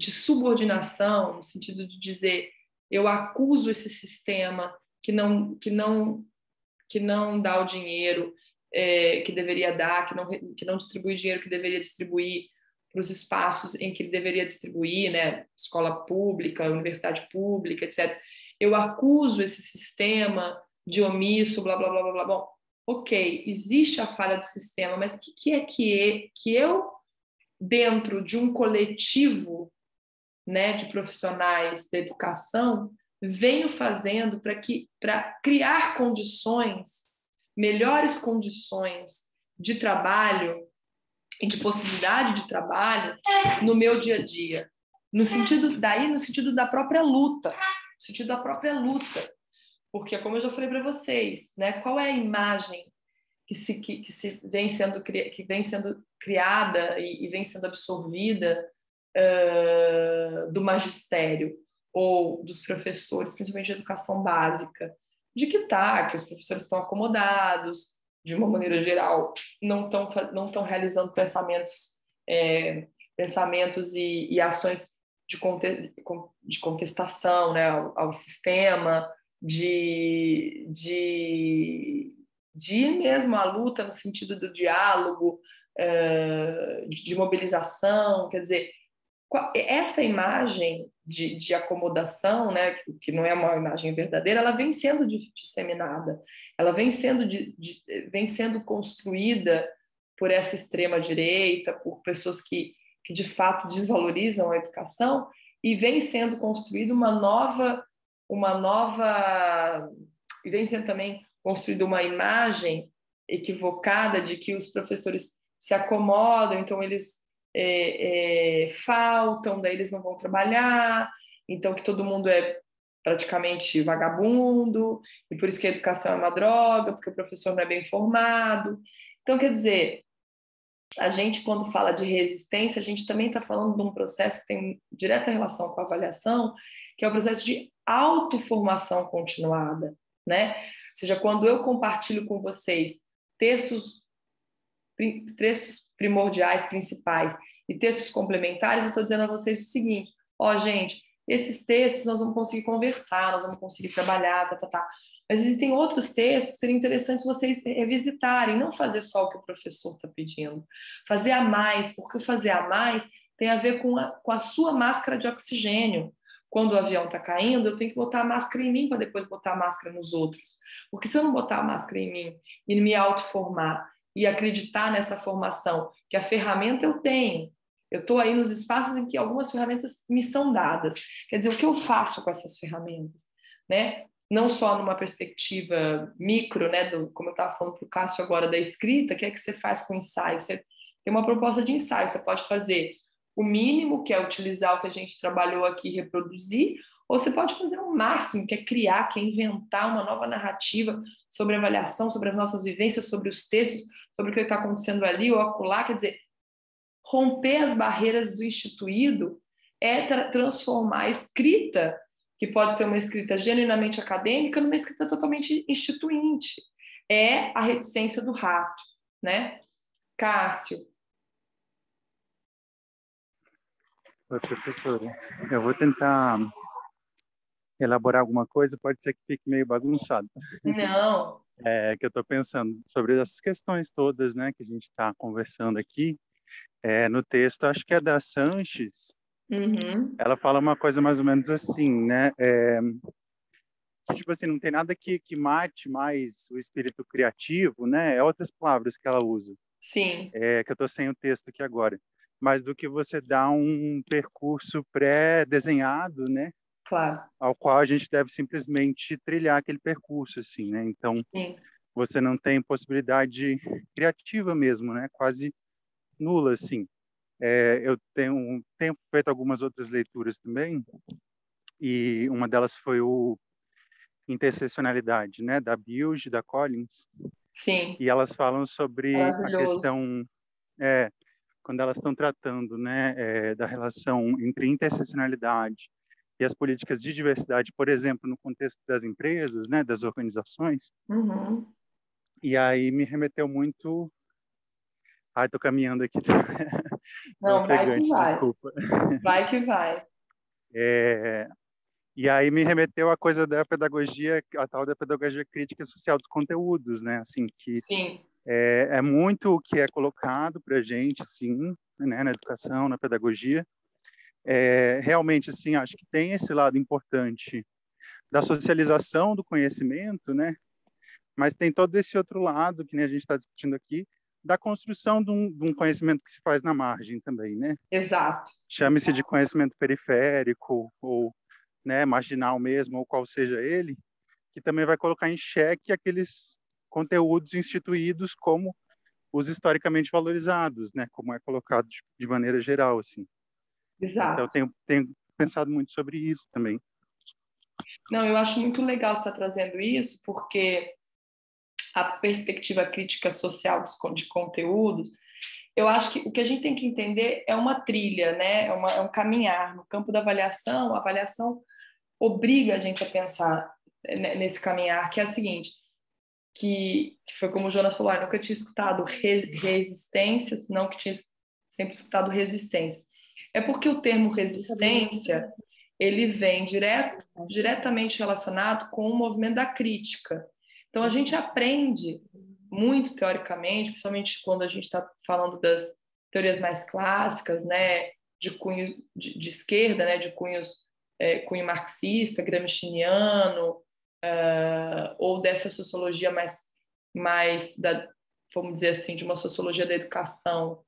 subordinação, no sentido de dizer eu acuso esse sistema que não dá o dinheiro que deveria dar, que não distribui o dinheiro que deveria distribuir para os espaços em que ele deveria distribuir, né? Escola pública, universidade pública, etc. Eu acuso esse sistema de omisso, blá, blá, blá, blá, blá. Bom, ok, existe a falha do sistema, mas o que é que eu, dentro de um coletivo, né, de profissionais da educação, venho fazendo para criar condições, melhores condições de trabalho e de possibilidade de trabalho no meu dia a dia, no sentido da própria luta, no sentido da própria luta, porque como eu já falei para vocês, né, qual é a imagem que vem sendo criada e vem sendo absorvida do magistério ou dos professores, principalmente de educação básica, de que os professores estão acomodados, de uma maneira geral, não estão realizando pensamentos e ações de contestação, né, ao sistema, de ir mesmo à luta no sentido do diálogo, de mobilização, quer dizer, essa imagem de acomodação, né, que não é uma imagem verdadeira, ela vem sendo disseminada, ela vem sendo construída por essa extrema-direita, por pessoas que de fato desvalorizam a educação, e vem sendo construída e vem sendo também construída uma imagem equivocada de que os professores se acomodam, então eles faltam, daí eles não vão trabalhar, então que todo mundo é praticamente vagabundo, e por isso que a educação é uma droga, porque o professor não é bem formado. Então, quer dizer, a gente, quando fala de resistência, a gente também está falando de um processo que tem direta relação com a avaliação, que é o processo de autoformação continuada, né? Ou seja, quando eu compartilho com vocês textos primordiais, principais, e textos complementares, eu estou dizendo a vocês o seguinte: gente, esses textos nós vamos conseguir conversar, nós vamos conseguir trabalhar, mas existem outros textos que seriam interessantes vocês revisitarem, não fazer só o que o professor está pedindo, fazer a mais, porque o fazer a mais tem a ver com a sua máscara de oxigênio. Quando o avião está caindo, eu tenho que botar a máscara em mim para depois botar a máscara nos outros. Porque se eu não botar a máscara em mim e me autoformar e acreditar nessa formação, que a ferramenta eu tenho, eu estou aí nos espaços em que algumas ferramentas me são dadas. Quer dizer, o que eu faço com essas ferramentas, né? Não só numa perspectiva micro, né, como eu estava falando para o Cássio agora, da escrita, o que é que você faz com o ensaio? Você tem uma proposta de ensaio, você pode fazer o mínimo, que é utilizar o que a gente trabalhou aqui e reproduzir, ou você pode fazer o máximo, que é criar, que é inventar uma nova narrativa sobre a avaliação, sobre as nossas vivências, sobre os textos, sobre o que está acontecendo ali ou acolá. Quer dizer, romper as barreiras do instituído é transformar a escrita, que pode ser uma escrita genuinamente acadêmica, numa escrita totalmente instituinte. É a reticência do rato, né? Cássio. Oi, professora. Eu vou tentar elaborar alguma coisa, pode ser que fique meio bagunçado. Não. Que eu estou pensando sobre essas questões todas, né, que a gente está conversando aqui. No texto, acho que é da Sanches, ela fala uma coisa mais ou menos assim, né? Tipo assim, não tem nada que mate mais o espírito criativo, né? É outras palavras que ela usa. Sim. Que eu estou sem o texto aqui agora. Mas do que você dá um percurso pré-desenhado, né? Claro. Ao qual a gente deve simplesmente trilhar aquele percurso, assim, né? Então, sim, você não tem possibilidade criativa mesmo, né? Quase nula, assim. Eu tenho feito algumas outras leituras também, e uma delas foi o Interseccionalidade, né, da Bilge, da Collins. Sim. E elas falam sobre a Maravilhoso. questão, quando elas estão tratando, né, da relação entre interseccionalidade e as políticas de diversidade, por exemplo, no contexto das empresas, né, das organizações. E aí me remeteu muito... Ai, tô caminhando aqui. Não, vai que vai. Desculpa. Vai que vai. E aí me remeteu a coisa da pedagogia, a tal da pedagogia crítica social dos conteúdos, né? Assim, que sim, é muito o que é colocado para a gente, sim, né, na educação, na pedagogia. Realmente, assim, acho que tem esse lado importante da socialização do conhecimento, né? Mas tem todo esse outro lado, que nem a gente está discutindo aqui, da construção de um conhecimento que se faz na margem também, né? Exato. Chame-se de conhecimento periférico ou, né, marginal mesmo, ou qual seja ele, que também vai colocar em xeque aqueles conteúdos instituídos como os historicamente valorizados, né, como é colocado de maneira geral, assim. Exato. Então, eu tenho pensado muito sobre isso também. Não, eu acho muito legal você estar trazendo isso, porque a perspectiva crítica social de conteúdos, eu acho que o que a gente tem que entender é uma trilha, né? É um caminhar. No campo da avaliação, a avaliação obriga a gente a pensar nesse caminhar, que é o seguinte, que foi como o Jonas falou, eu nunca tinha escutado resistências, não que tinha sempre escutado resistência. É porque o termo resistência, ele vem diretamente relacionado com o movimento da crítica. Então, a gente aprende muito teoricamente, principalmente quando a gente está falando das teorias mais clássicas, né, de cunho de esquerda, né, de cunho marxista, gramsciano, ou dessa sociologia mais vamos dizer assim, de uma sociologia da educação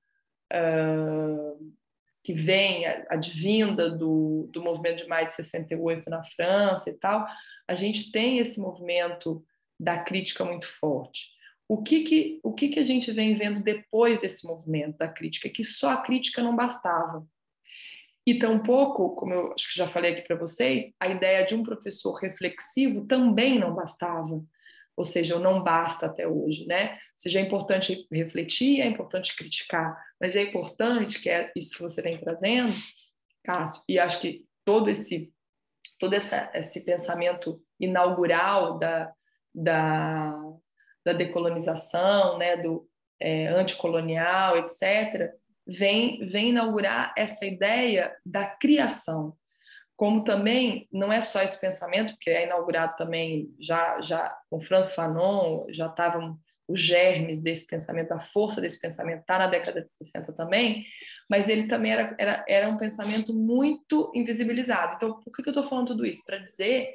que vem advinda do movimento de maio de 68 na França e tal. A gente tem esse movimento da crítica muito forte. O que a gente vem vendo depois desse movimento da crítica? É que só a crítica não bastava. E tampouco, como eu acho que já falei aqui para vocês, a ideia de um professor reflexivo também não bastava. Ou seja, não basta até hoje, né? Ou seja, é importante refletir, é importante criticar, mas é importante, que é isso que você vem trazendo, Cássio, e acho que todo esse pensamento inaugural da decolonização, né, do anticolonial, etc., vem inaugurar essa ideia da criação. Como também não é só esse pensamento, porque é inaugurado também já com Frantz Fanon, já estavam os germes desse pensamento, a força desse pensamento está na década de 60 também, mas ele também era um pensamento muito invisibilizado. Então, por que eu estou falando tudo isso? Para dizer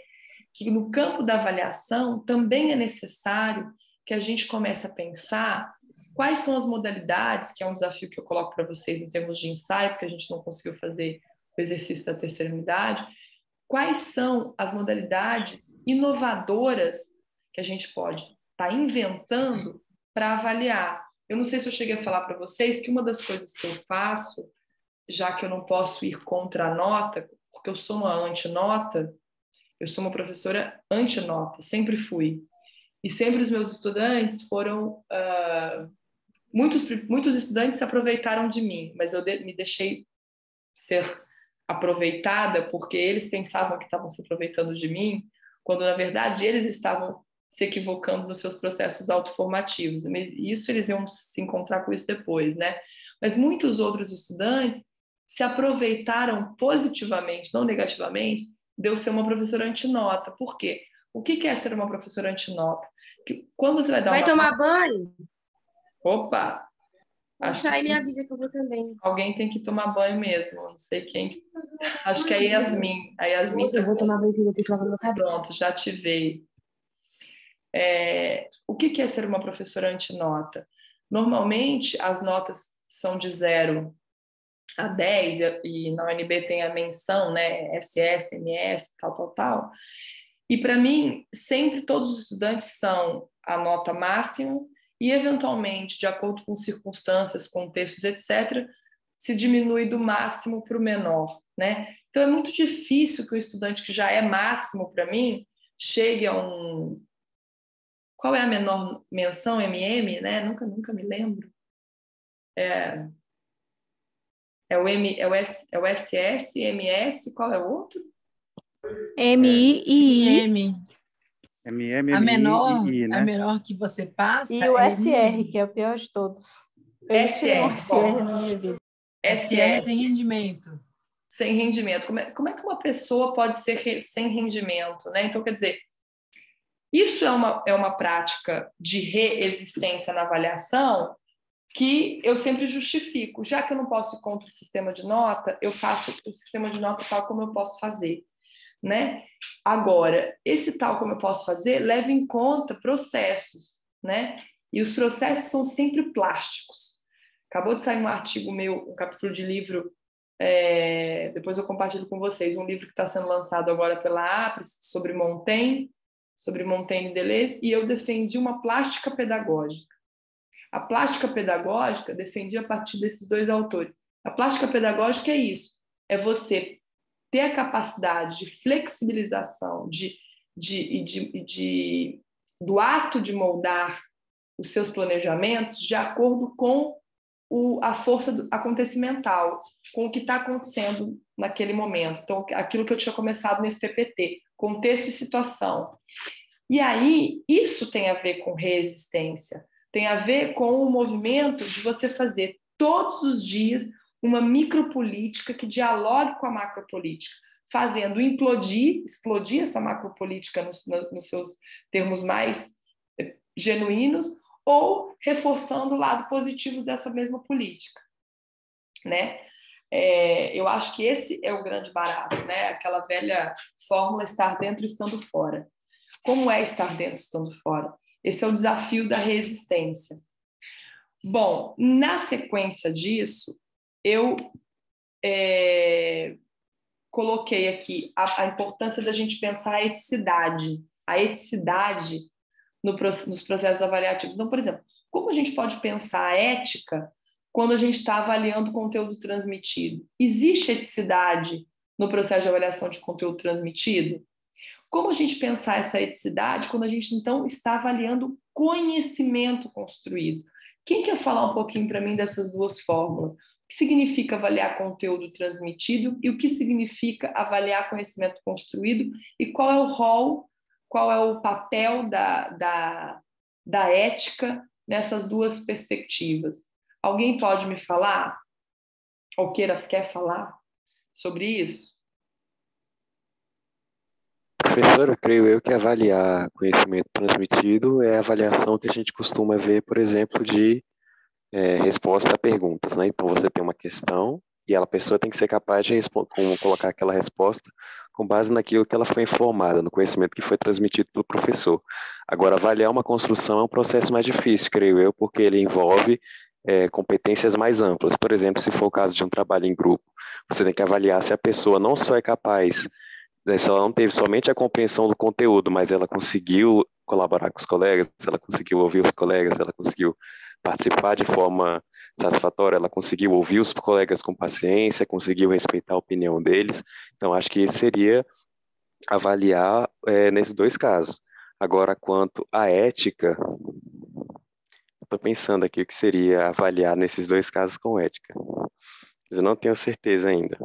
que no campo da avaliação também é necessário que a gente comece a pensar quais são as modalidades, que é um desafio que eu coloco para vocês em termos de ensaio, porque a gente não conseguiu fazer o exercício da terceira unidade, quais são as modalidades inovadoras que a gente pode estar inventando para avaliar. Eu não sei se eu cheguei a falar para vocês que uma das coisas que eu faço, já que eu não posso ir contra a nota, porque eu sou uma antinota, eu sou uma professora antinota, sempre fui. E sempre os meus estudantes foram... muitos estudantes se aproveitaram de mim, mas eu me deixei ser aproveitada porque eles pensavam que estavam se aproveitando de mim, quando na verdade eles estavam se equivocando nos seus processos autoformativos. E isso eles iam se encontrar com isso depois, né? Mas muitos outros estudantes se aproveitaram positivamente, não negativamente, de eu ser uma professora antinota. Por quê? O que é ser uma professora antinota? Que quando você vai dar tomar banho? Opa! Acho aí me avisa que eu vou também. Alguém tem que tomar banho mesmo, não sei quem. Acho que é a Yasmin. A Yasmin eu vou tomar banho porque eu tenho que lavar meu cabelo. Pronto, já te veio. O que é ser uma professora antinota? Normalmente, as notas são de 0 a 10, e na UNB tem a menção, né? SS, MS, tal. E, para mim, sempre todos os estudantes são a nota máxima e, eventualmente, de acordo com circunstâncias, contextos, etc., se diminui do máximo para o menor, né? Então, é muito difícil que o estudante que já é máximo para mim chegue a um... Qual é a menor menção? MM, né? Nunca me lembro. É o SS, MS, qual é o outro? MI. A menor, né? A menor que você passa E o SR, que é o pior de todos. Eu tirei um SR na minha vida. SR tem rendimento. Sem rendimento. Como é que uma pessoa pode ser sem rendimento, né? Então, quer dizer, isso é uma prática de reexistência na avaliação que eu sempre justifico. Já que eu não posso ir contra o sistema de nota, eu faço o sistema de nota tal como eu posso fazer, né? Agora, esse tal como eu posso fazer leva em conta processos, né? E os processos são sempre plásticos. Acabou de sair um artigo meu, um capítulo de livro, depois eu compartilho com vocês, um livro que está sendo lançado agora pela APRES sobre Montaigne e Deleuze, e eu defendi uma plástica pedagógica. A plástica pedagógica defendi a partir desses dois autores. A plástica pedagógica é isso, é você ter a capacidade de flexibilização, do ato de moldar os seus planejamentos de acordo com a força acontecimental, com o que está acontecendo naquele momento. Então, aquilo que eu tinha começado nesse PPT, contexto e situação. E aí, isso tem a ver com resistência, tem a ver com o movimento de você fazer todos os dias uma micropolítica que dialogue com a macropolítica, fazendo explodir essa macropolítica nos seus termos mais genuínos, ou reforçando o lado positivo dessa mesma política, né? Eu acho que esse é o grande barato, né? Aquela velha fórmula estar dentro estando fora. Como é estar dentro estando fora? Esse é o desafio da resistência. Bom, na sequência disso, eu coloquei aqui a importância da gente pensar a eticidade nos processos avaliativos. Então, por exemplo, como a gente pode pensar a ética quando a gente está avaliando o conteúdo transmitido? Existe eticidade no processo de avaliação de conteúdo transmitido? Como a gente pensar essa eticidade quando a gente, então, está avaliando conhecimento construído? Quem quer falar um pouquinho para mim dessas duas fórmulas? O que significa avaliar conteúdo transmitido e o que significa avaliar conhecimento construído? E qual é o rol, qual é o papel da ética nessas duas perspectivas? Alguém pode me falar? Ou quer falar sobre isso? Professora, creio eu que avaliar conhecimento transmitido é a avaliação que a gente costuma ver, por exemplo, de resposta a perguntas, né? Então, você tem uma questão e a pessoa tem que ser capaz de colocar aquela resposta com base naquilo que ela foi informada, no conhecimento que foi transmitido pelo professor. Agora, avaliar uma construção é um processo mais difícil, creio eu, porque ele envolve competências mais amplas. Por exemplo, se for o caso de um trabalho em grupo, você tem que avaliar se a pessoa não só é capaz, se ela não teve somente a compreensão do conteúdo, mas ela conseguiu colaborar com os colegas, ela conseguiu ouvir os colegas, ela conseguiu participar de forma satisfatória, ela conseguiu ouvir os colegas com paciência, conseguiu respeitar a opinião deles. Então, acho que esse seria avaliar nesses dois casos. Agora, quanto à ética, estou pensando aqui o que seria avaliar nesses dois casos com ética. Mas eu não tenho certeza ainda.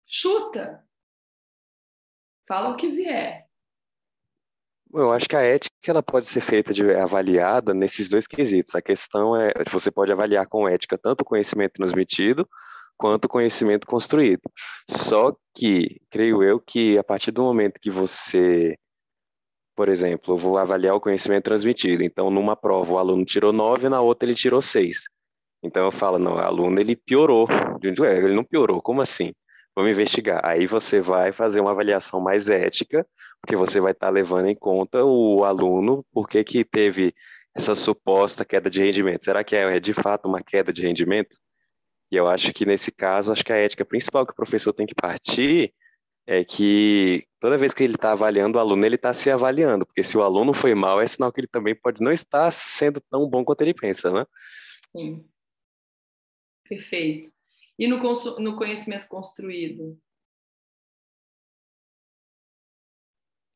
Chuta! Fala o que vier. Eu acho que a ética ela pode ser feita avaliada nesses dois quesitos. A questão é, você pode avaliar com ética tanto o conhecimento transmitido quanto o conhecimento construído. Só que, creio eu, que a partir do momento que você, por exemplo, eu vou avaliar o conhecimento transmitido. Então, numa prova, o aluno tirou 9, na outra ele tirou 6. Então, eu falo, não, o aluno ele piorou. Ele não piorou, como assim? Vamos investigar. Aí você vai fazer uma avaliação mais ética, porque você vai estar levando em conta o aluno, por que que teve essa suposta queda de rendimento. Será que é de fato uma queda de rendimento? E eu acho que nesse caso, acho que a ética principal que o professor tem que partir é que toda vez que ele está avaliando o aluno, ele está se avaliando, porque se o aluno foi mal, é sinal que ele também pode não estar sendo tão bom quanto ele pensa, né? Sim. Perfeito. E no conhecimento construído?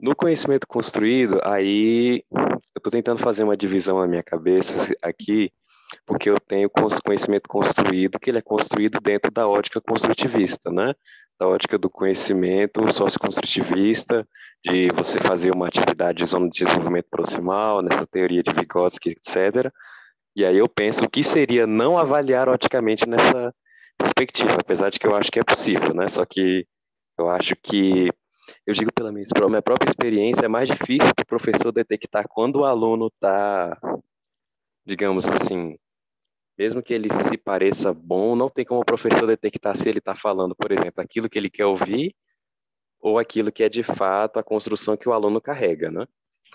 No conhecimento construído, aí eu estou tentando fazer uma divisão na minha cabeça aqui, porque eu tenho conhecimento construído, que ele é construído dentro da ótica construtivista, né? Da ótica do conhecimento socioconstrutivista, de você fazer uma atividade de zona de desenvolvimento proximal, nessa teoria de Vygotsky, etc. E aí eu penso o que seria não avaliar oticamente nessa perspectiva, apesar de que eu acho que é possível, né? Só que eu acho que, eu digo pela minha própria experiência, é mais difícil para o professor detectar quando o aluno está, digamos assim, mesmo que ele se pareça bom, não tem como o professor detectar se ele está falando, por exemplo, aquilo que ele quer ouvir ou aquilo que é de fato a construção que o aluno carrega, né?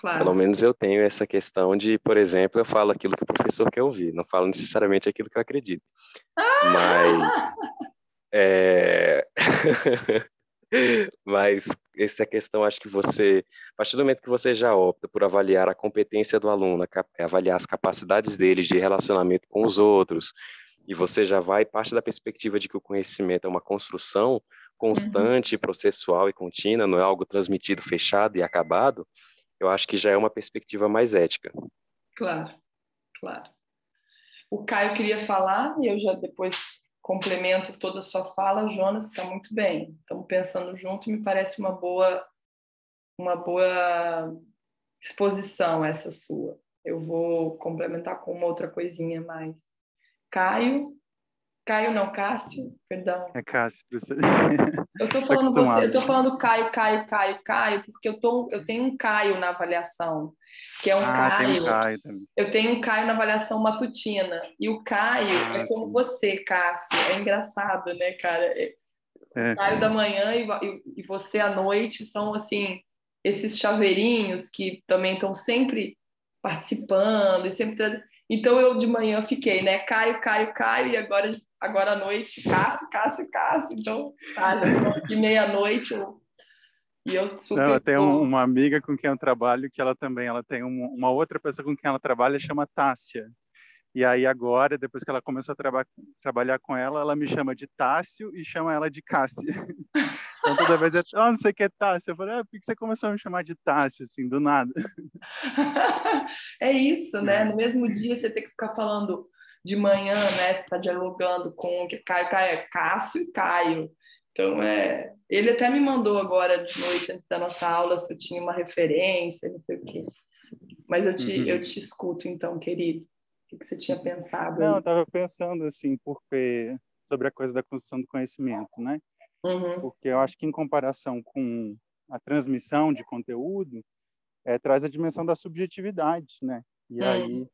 Pelo Claro. menos eu tenho essa questão de, por exemplo, eu falo aquilo que o professor quer ouvir, não falo necessariamente aquilo que eu acredito. Mas, é... mas essa questão, acho que você, a partir do momento que você já opta por avaliar a competência do aluno, avaliar as capacidades dele de relacionamento com os outros, e você já vai, parte da perspectiva de que o conhecimento é uma construção constante, processual e contínua, não é algo transmitido, fechado e acabado, eu acho que já é uma perspectiva mais ética. Claro, claro. O Caio queria falar e eu já depois complemento toda a sua fala. Jonas, está muito bem. Estamos pensando junto e me parece uma boa exposição essa sua. Eu vou complementar com uma outra coisinha mais. Caio? Caio não, Cássio, perdão. É Cássio, professor. Eu tô Tô falando acostumado. eu tô falando Caio, porque eu tenho um Caio na avaliação, que é um Tem um Caio. Caio também. Eu tenho um Caio na avaliação matutina. E o Caio é como Sim. você, Cássio. É engraçado, né, cara? O Caio da manhã e você à noite são, assim, esses chaveirinhos que também estão sempre participando e sempre. Então eu de manhã fiquei, né? Caio, e agora à noite, Cássio. Então, tá, já são aqui meia-noite e eu Não, super. eu tenho uma amiga com quem eu trabalho que ela tem uma outra pessoa com quem ela trabalha, chama Tássia. E aí agora, depois que ela começou a trabalhar com ela me chama de Tássio e chama ela de Cássia. Então toda vez não sei o que é Tássio. Eu falei, por que você começou a me chamar de Tássio, assim, do nada? É isso, né? No mesmo dia você tem que ficar falando de manhã, né? Você está dialogando com Caio, Cássio e Caio. Então, ele até me mandou agora de noite, antes da nossa aula, se eu tinha uma referência, não sei o quê. Mas eu te escuto, então, querido. O que você tinha pensado aí? Não, eu estava pensando, assim, sobre a coisa da construção do conhecimento, né? Porque eu acho que, em comparação com a transmissão de conteúdo, traz a dimensão da subjetividade, né? E aí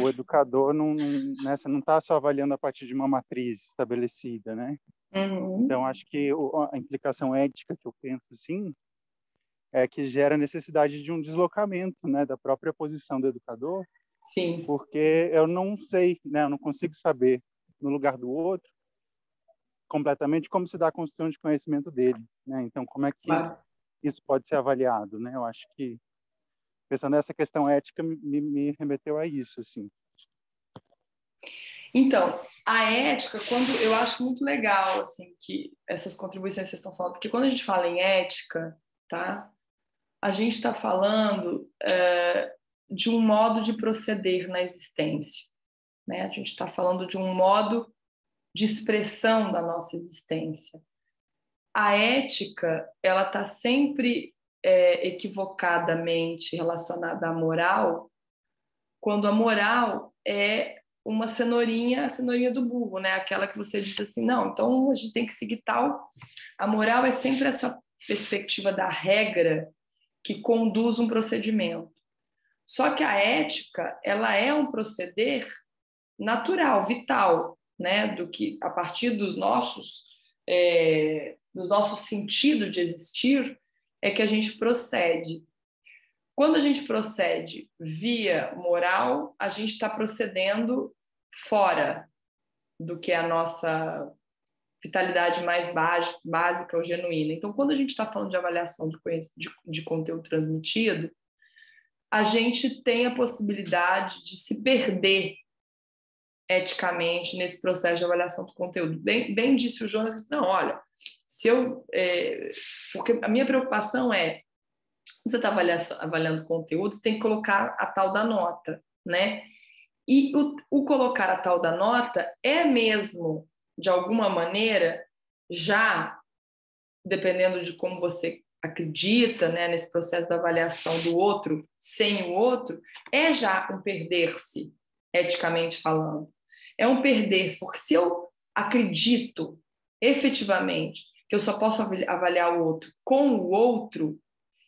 o educador não está só avaliando a partir de uma matriz estabelecida, né? Então, acho que a implicação ética que eu penso, sim, é que gera necessidade de um deslocamento, né, da própria posição do educador, sim, porque eu não sei, né, eu não consigo saber, no lugar do outro, completamente como se dá a construção de conhecimento dele, né? Então, como é que isso pode ser avaliado, né? Eu acho que, pensando nessa questão ética, me remeteu a isso, assim. Então, a ética, eu acho muito legal, assim, que essas contribuições que vocês estão falando, porque quando a gente fala em ética, tá? A gente está falando de um modo de proceder na existência, né? A gente está falando de um modo de expressão da nossa existência. A ética, ela está sempre equivocadamente relacionada à moral, quando a moral é uma cenourinha, a cenourinha do burro, né? Aquela que você disse assim, não, então a gente tem que seguir tal. A moral é sempre essa perspectiva da regra que conduz um procedimento. Só que a ética, ela é um proceder natural, vital, né? Do que a partir dos nossos sentidos de existir é que a gente procede. Quando a gente procede via moral, a gente está procedendo fora do que é a nossa vitalidade mais básica ou genuína. Então, quando a gente está falando de avaliação de conteúdo transmitido, a gente tem a possibilidade de se perder eticamente nesse processo de avaliação do conteúdo. Bem disse o Jonas, não, olha, porque a minha preocupação é, quando você está avaliando conteúdo, você tem que colocar a tal da nota, né? E o colocar a tal da nota é mesmo, de alguma maneira, já, dependendo de como você acredita, né, nesse processo da avaliação do outro sem o outro, é já um perder-se, eticamente falando. É um perder-se, porque se eu acredito efetivamente que eu só posso avaliar o outro com o outro,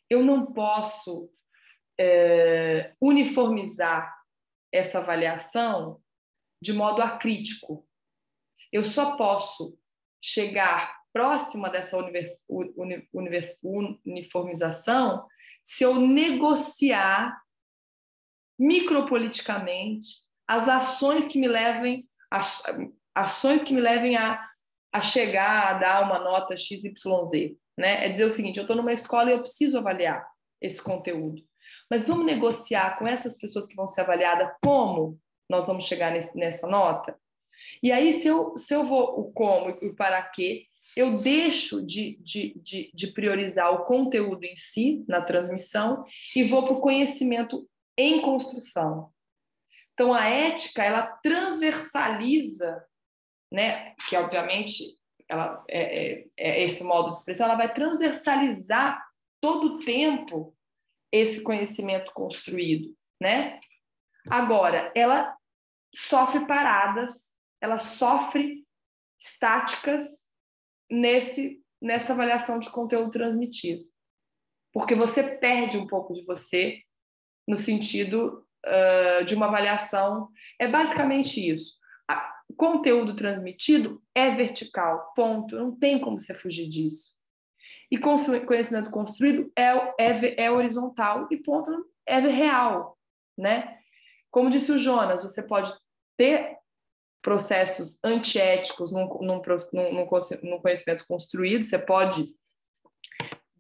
eu não posso uniformizar essa avaliação de modo acrítico. Eu só posso chegar próxima dessa uniformização se eu negociar micropoliticamente as ações que me levem a chegar a dar uma nota XYZ, né? É dizer o seguinte, eu estou numa escola e eu preciso avaliar esse conteúdo, mas vamos negociar com essas pessoas que vão ser avaliadas como nós vamos chegar nessa nota? E aí, se eu vou o como e o para quê, eu deixo de priorizar o conteúdo em si, na transmissão, e vou para o conhecimento em construção. Então, a ética, ela transversaliza, né, que obviamente ela é esse modo de expressão, ela vai transversalizar todo o tempo esse conhecimento construído, né? Agora, ela sofre paradas, ela sofre estáticas nessa avaliação de conteúdo transmitido. Porque você perde um pouco de você no sentido de uma avaliação. É basicamente isso. O conteúdo transmitido é vertical, ponto. Não tem como você fugir disso. E conhecimento construído é horizontal e ponto, é real, né? Como disse o Jonas, você pode ter processos antiéticos num conhecimento construído, você pode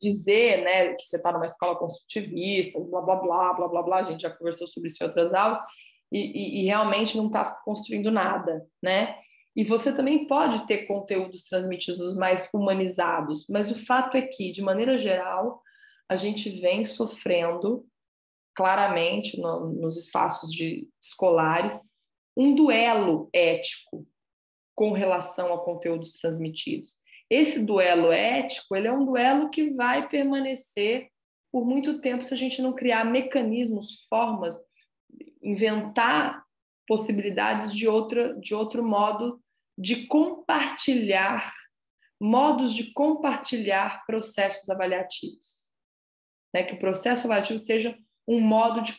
dizer, né, que você está numa escola construtivista, blá, blá, blá, blá, blá, blá, a gente já conversou sobre isso em outras aulas, e realmente não está construindo nada, né? E você também pode ter conteúdos transmitidos mais humanizados, mas o fato é que, de maneira geral, a gente vem sofrendo claramente nos espaços escolares um duelo ético com relação a conteúdos transmitidos. Esse duelo ético, ele é um duelo que vai permanecer por muito tempo se a gente não criar mecanismos, formas, inventar possibilidades de outro modo de compartilhar, modos de compartilhar processos avaliativos. Né? Que o processo avaliativo seja um modo de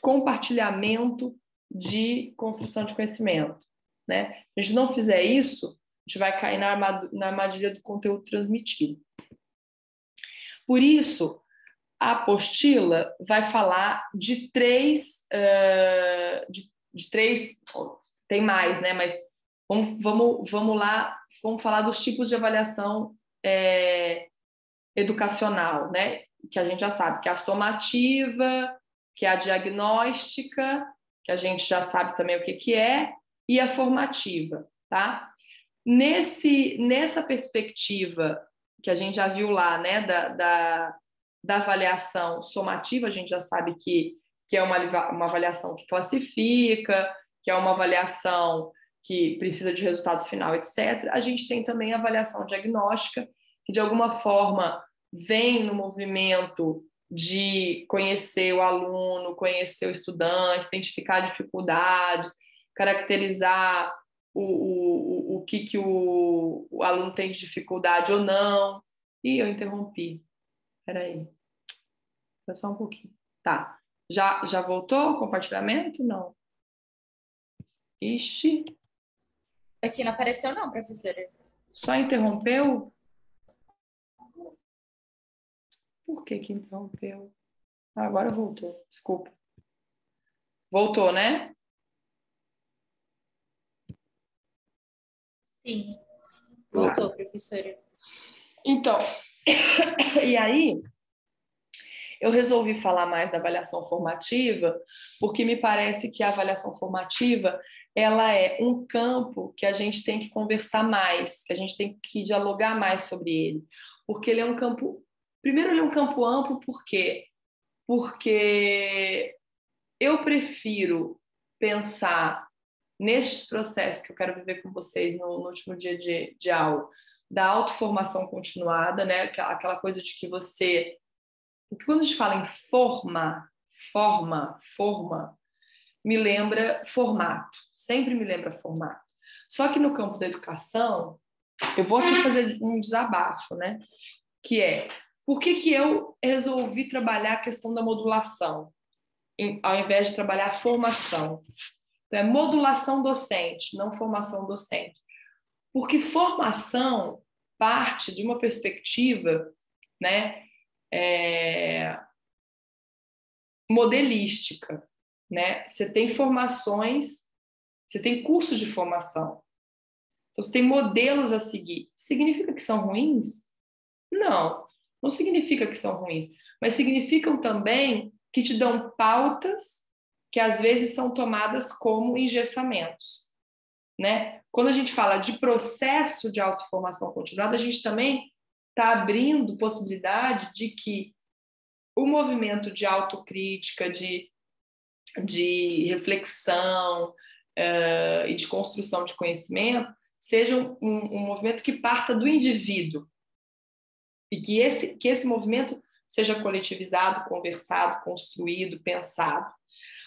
compartilhamento de construção de conhecimento. Né? Se a gente não fizer isso, a gente vai cair na armadilha do conteúdo transmitido. Por isso, a apostila vai falar de três, tem mais, né? Mas vamos lá, vamos falar dos tipos de avaliação educacional, né? Que a gente já sabe, que é a somativa, que é a diagnóstica, que a gente já sabe também o que é, e a formativa, tá? Nessa perspectiva que a gente já viu lá, né, da avaliação somativa, a gente já sabe que é uma avaliação que classifica, que é uma avaliação que precisa de resultado final, etc. A gente tem também a avaliação diagnóstica, que de alguma forma vem no movimento de conhecer o aluno, conhecer o estudante, identificar dificuldades, caracterizar o que o aluno tem de dificuldade ou não. E eu interrompi. Espera aí. Foi só um pouquinho. Tá. Já voltou o compartilhamento? Não. Ixi. Aqui não apareceu não, professora. Só interrompeu? Por que interrompeu? Agora voltou. Desculpa. Voltou, né? Sim. Voltou, professora. Então, e aí, eu resolvi falar mais da avaliação formativa, porque me parece que a avaliação formativa, ela é um campo que a gente tem que conversar mais, que a gente tem que dialogar mais sobre ele. Porque ele é um campo... Primeiro, ele é um campo amplo, por quê? Porque eu prefiro pensar nestes processos que eu quero viver com vocês no último dia de aula, da autoformação continuada, né? Aquela coisa de que você... Porque quando a gente fala em forma, me lembra formato. Sempre me lembra formato. Só que no campo da educação, eu vou aqui fazer um desabafo, né? Que é, por que eu resolvi trabalhar a questão da modulação, ao invés de trabalhar a formação? Então, é modulação docente, não formação docente. Porque formação parte de uma perspectiva, né, modelística, né? Você tem formações, você tem cursos de formação, então, você tem modelos a seguir. Significa que são ruins? Não, não significa que são ruins, mas significam também que te dão pautas que às vezes são tomadas como engessamentos, né? Quando a gente fala de processo de autoformação continuada, a gente também está abrindo possibilidade de que o movimento de autocrítica, de reflexão e de construção de conhecimento seja um movimento que parta do indivíduo e que esse movimento seja coletivizado, conversado, construído, pensado.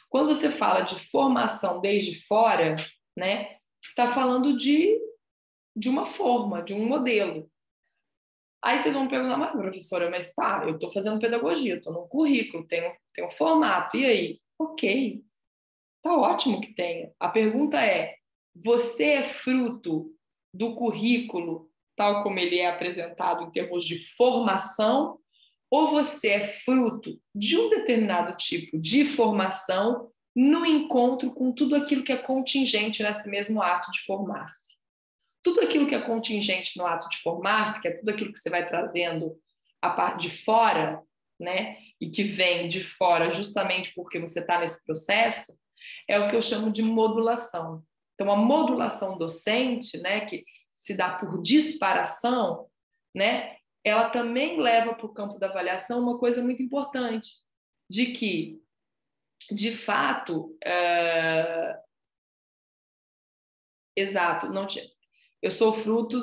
Quando você fala de formação desde fora, né, está falando de uma forma, de um modelo. Aí vocês vão perguntar, mas professora, mas tá, eu estou fazendo pedagogia, estou num currículo, tem um formato, e aí? Ok, tá ótimo que tenha. A pergunta é, você é fruto do currículo, tal como ele é apresentado em termos de formação, ou você é fruto de um determinado tipo de formação no encontro com tudo aquilo que é contingente nesse mesmo ato de formar-se? Tudo aquilo que é contingente no ato de formar-se, que é tudo aquilo que você vai trazendo a parte de fora, né? E que vem de fora justamente porque você está nesse processo, é o que eu chamo de modulação. Então, a modulação docente, né, que se dá por disparação, né, ela também leva para o campo da avaliação uma coisa muito importante, de que, de fato, exato, não tinha. Eu sou fruto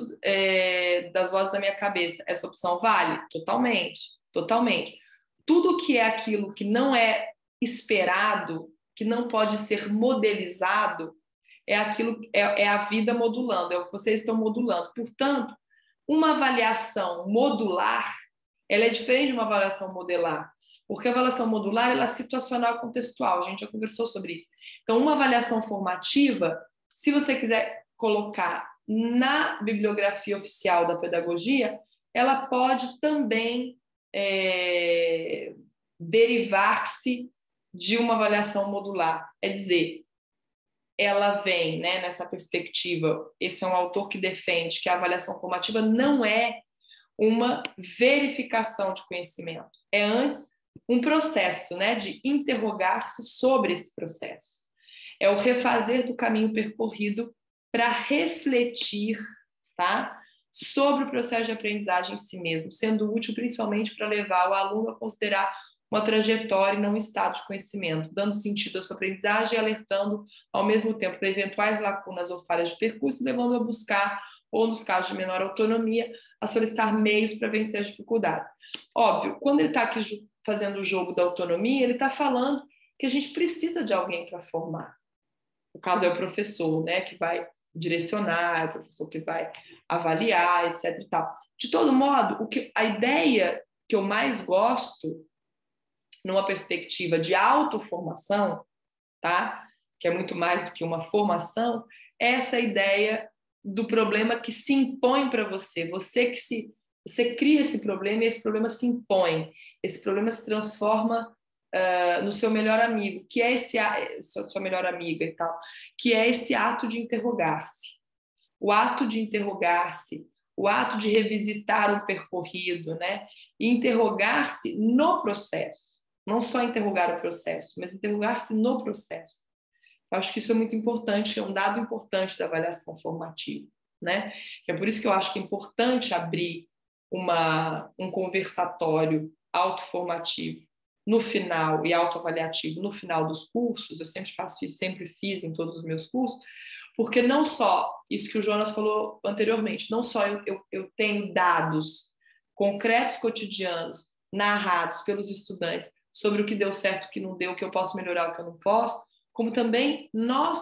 das vozes da minha cabeça. Essa opção vale? Totalmente, totalmente. Tudo que é aquilo que não é esperado, que não pode ser modelizado, é aquilo, é a vida modulando, é o que vocês estão modulando. Portanto, uma avaliação modular, ela é diferente de uma avaliação modelar, porque a avaliação modular ela é situacional e contextual. A gente já conversou sobre isso. Então, uma avaliação formativa, se você quiser colocar na bibliografia oficial da pedagogia, ela pode também derivar-se de uma avaliação modular. É dizer, ela vem, né, nessa perspectiva, esse é um autor que defende que a avaliação formativa não é uma verificação de conhecimento, é antes um processo, né, de interrogar-se sobre esse processo. É o refazer do caminho percorrido para refletir, tá, sobre o processo de aprendizagem em si mesmo, sendo útil principalmente para levar o aluno a considerar uma trajetória e não um estado de conhecimento, dando sentido à sua aprendizagem e alertando ao mesmo tempo para eventuais lacunas ou falhas de percurso, levando a buscar, ou nos casos de menor autonomia, a solicitar meios para vencer as dificuldades. Óbvio, quando ele está aqui fazendo o jogo da autonomia, ele está falando que a gente precisa de alguém para formar. O caso é o professor, né, que vai direcionar, é o professor que vai avaliar, etc. E tal. De todo modo, a ideia que eu mais gosto, numa perspectiva de autoformação, tá? Que é muito mais do que uma formação, é essa ideia do problema que se impõe para você. Você cria esse problema e esse problema se impõe. Esse problema se transforma no seu melhor amigo, que é sua melhor amiga e tal, que é esse ato de interrogar-se. O ato de interrogar-se, o ato de revisitar o percorrido, né? E interrogar-se no processo. Não só interrogar o processo, mas interrogar-se no processo. Eu acho que isso é muito importante, é um dado importante da avaliação formativa, né? É por isso que eu acho que é importante abrir um conversatório autoformativo no final e autoavaliativo no final dos cursos. Eu sempre faço isso, sempre fiz em todos os meus cursos, porque não só, isso que o Jonas falou anteriormente, não só eu tenho dados concretos cotidianos narrados pelos estudantes sobre o que deu certo, o que não deu, o que eu posso melhorar, o que eu não posso, como também nós,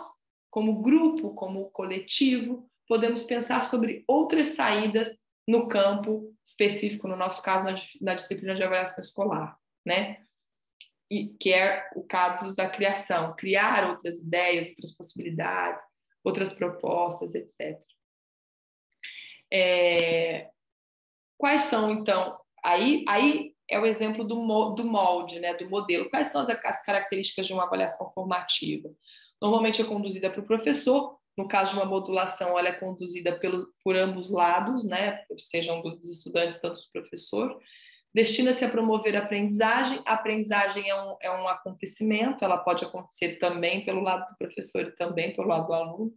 como grupo, como coletivo, podemos pensar sobre outras saídas no campo específico, no nosso caso, na disciplina de avaliação escolar, né? E, que é o caso da criação, criar outras ideias, outras possibilidades, outras propostas, etc. Quais são, então, aí é o exemplo do molde, né, do modelo. Quais são as características de uma avaliação formativa? Normalmente é conduzida para o professor, no caso de uma modulação, ela é conduzida por ambos lados, né, sejam dos estudantes, tanto do professor. Destina-se a promover a aprendizagem. A aprendizagem é um acontecimento, ela pode acontecer também pelo lado do professor e também pelo lado do aluno, do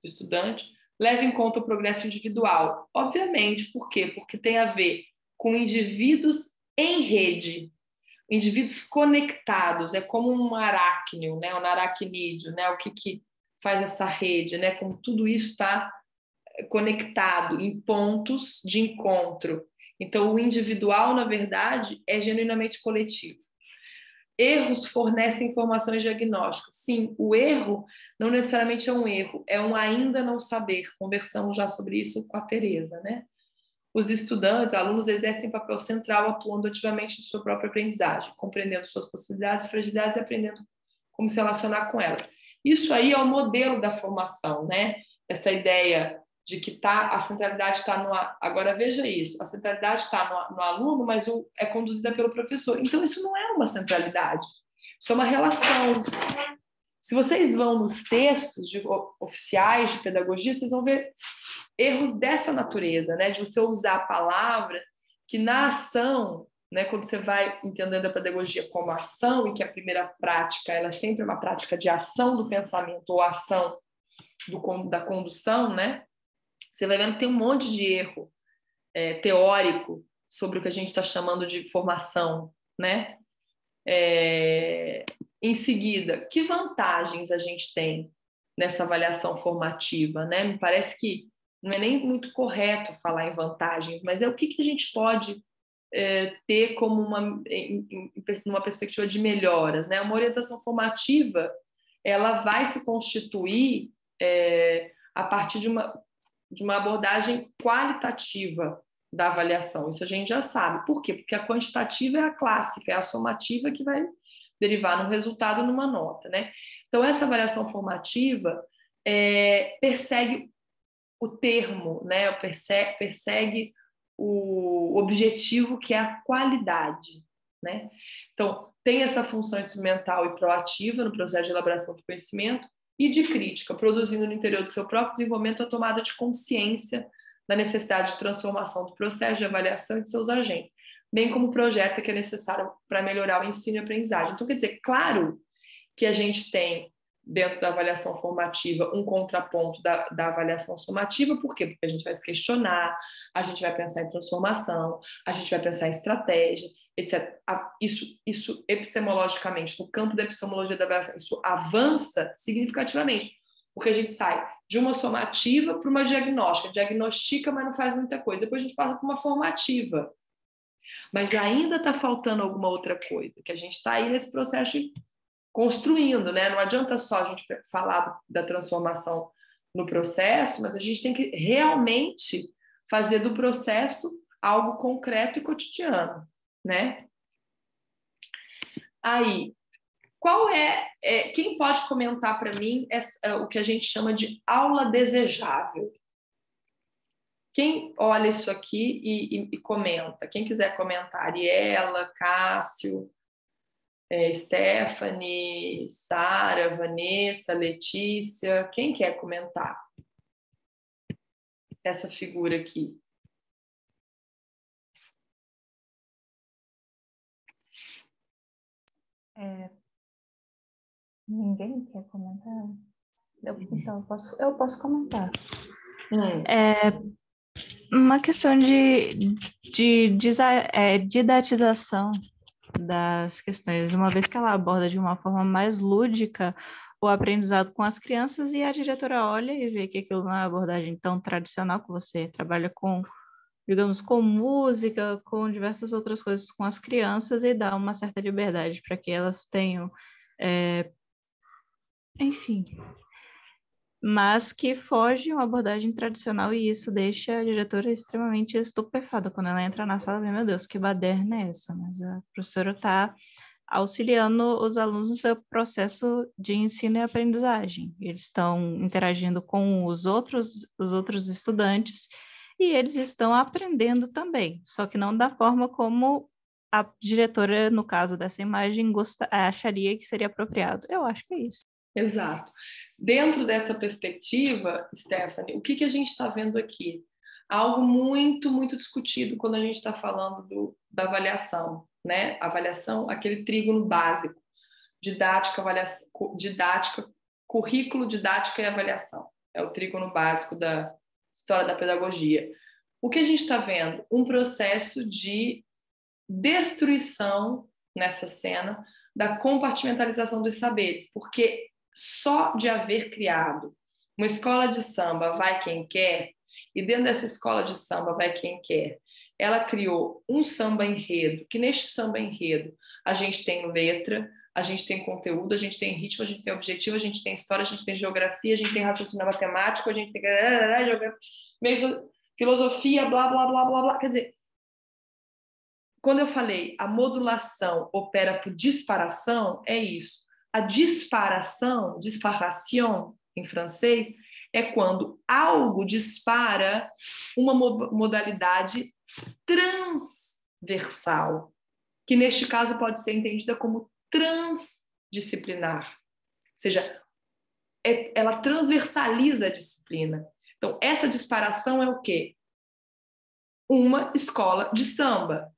estudante. Leva em conta o progresso individual. Obviamente, por quê? Porque tem a ver com indivíduos em rede, indivíduos conectados, é como um aracnídeo, né? Um aracnídeo, né? O que faz essa rede, né? Como tudo isso está conectado em pontos de encontro. Então, o individual, na verdade, é genuinamente coletivo. erros fornecem informações diagnósticas. Sim, o erro não necessariamente é um erro, é um ainda não saber. Conversamos já sobre isso com a Tereza, né? Os estudantes, alunos, exercem papel central, atuando ativamente na sua própria aprendizagem, compreendendo suas possibilidades e fragilidades e aprendendo como se relacionar com elas. Isso aí é o modelo da formação, né? Essa ideia de que a centralidade está no... Agora, veja isso, a centralidade está no aluno, mas é conduzida pelo professor. Então, isso não é uma centralidade, isso é uma relação. Se vocês vão nos textos oficiais de pedagogia, vocês vão ver erros dessa natureza, né? De você usar palavras que na ação, né? Quando você vai entendendo a pedagogia como ação, e que a primeira prática ela é sempre uma prática de ação do pensamento ou ação da condução, né? Você vai vendo que tem um monte de erro teórico sobre o que a gente está chamando de formação, né? Em seguida, que vantagens a gente tem nessa avaliação formativa, né? Me parece que não é nem muito correto falar em vantagens, mas é o que a gente pode ter como uma perspectiva de melhoras, né? Uma orientação formativa, ela vai se constituir a partir de uma abordagem qualitativa da avaliação. Isso a gente já sabe. Por quê? Porque a quantitativa é a clássica, é a somativa que vai derivar num resultado, numa nota, né? Então, essa avaliação formativa persegue o termo, né? Persegue o objetivo, que é a qualidade, né? Então, tem essa função instrumental e proativa no processo de elaboração do conhecimento e de crítica, produzindo no interior do seu próprio desenvolvimento a tomada de consciência da necessidade de transformação do processo de avaliação e de seus agentes, bem como o projeto que é necessário para melhorar o ensino e a aprendizagem. Então, quer dizer, claro que a gente tem, dentro da avaliação formativa, um contraponto da avaliação somativa. Por quê? Porque a gente vai se questionar, a gente vai pensar em transformação, a gente vai pensar em estratégia, etc. Isso epistemologicamente, no campo da epistemologia da avaliação, isso avança significativamente, porque a gente sai de uma somativa para uma diagnóstica, diagnostica, mas não faz muita coisa. Depois a gente passa para uma formativa. Mas ainda está faltando alguma outra coisa, que a gente está aí nesse processo de construindo, né? Não adianta só a gente falar da transformação no processo, mas a gente tem que realmente fazer do processo algo concreto e cotidiano, né? Aí, quem pode comentar para mim o que a gente chama de aula desejável? Quem olha isso aqui e comenta? Quem quiser comentar, Ariela, Cássio, Stephanie, Sara, Vanessa, Letícia, quem quer comentar essa figura aqui? Ninguém quer comentar? Então, eu posso comentar. Uma questão de didatização das questões, uma vez que ela aborda de uma forma mais lúdica o aprendizado com as crianças, e a diretora olha e vê que aquilo não é uma abordagem tão tradicional, que você trabalha com, digamos, com música, com diversas outras coisas com as crianças, e dá uma certa liberdade para que elas tenham, enfim, mas que foge uma abordagem tradicional, e isso deixa a diretora extremamente estupefada quando ela entra na sala e vê, meu Deus, que baderna é essa? Mas a professora está auxiliando os alunos no seu processo de ensino e aprendizagem. Eles estão interagindo com os outros estudantes, e eles estão aprendendo também, só que não da forma como a diretora, no caso dessa imagem, acharia que seria apropriado. Eu acho que é isso. Exato. Dentro dessa perspectiva, Stephanie, o que a gente está vendo aqui? Algo muito, muito discutido quando a gente está falando da avaliação, né? Avaliação, aquele trígono básico: didática, currículo, didática e avaliação. É o trígono básico da história da pedagogia. O que a gente está vendo? Um processo de destruição nessa cena da compartimentalização dos saberes, porque só de haver criado uma escola de samba vai quem quer, e dentro dessa escola de samba vai quem quer, ela criou um samba enredo, que neste samba enredo a gente tem letra, a gente tem conteúdo, a gente tem ritmo, a gente tem objetivo, a gente tem história, a gente tem geografia, a gente tem raciocínio matemático, a gente tem filosofia, blá, blá, blá, blá, blá. Quer dizer, quando eu falei a modulação opera por disparação, é isso. A disparação, disparation em francês, é quando algo dispara uma modalidade transversal, que neste caso pode ser entendida como transdisciplinar. Ou seja, ela transversaliza a disciplina. Então, essa disparação é o quê? Uma escola de samba,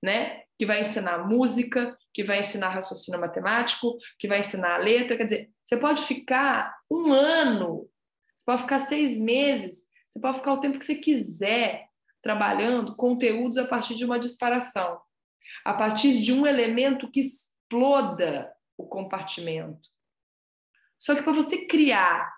né? Que vai ensinar música, que vai ensinar raciocínio matemático, que vai ensinar letra. Quer dizer, você pode ficar 1 ano, você pode ficar 6 meses, você pode ficar o tempo que você quiser trabalhando conteúdos a partir de uma disparação, a partir de um elemento que exploda o compartimento. Só que para você criar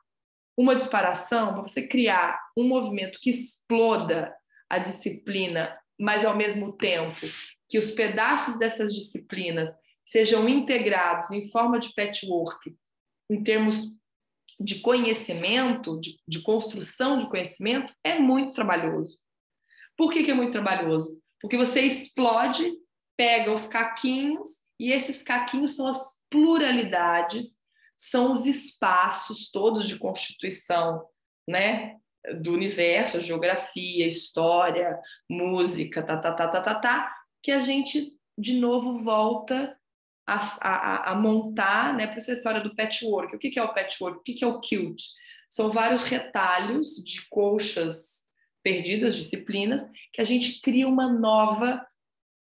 uma disparação, para você criar um movimento que exploda a disciplina, mas ao mesmo tempo que os pedaços dessas disciplinas sejam integrados em forma de patchwork, em termos de conhecimento, de construção de conhecimento, é muito trabalhoso. Por que é muito trabalhoso? Porque você explode, pega os caquinhos, e esses caquinhos são as pluralidades, são os espaços todos de constituição, né, do universo, a geografia, história, música, que a gente, de novo, volta a montar, né, para essa história do patchwork. O que é o patchwork? O que é o quilt? São vários retalhos de colchas perdidas, disciplinas, que a gente cria uma nova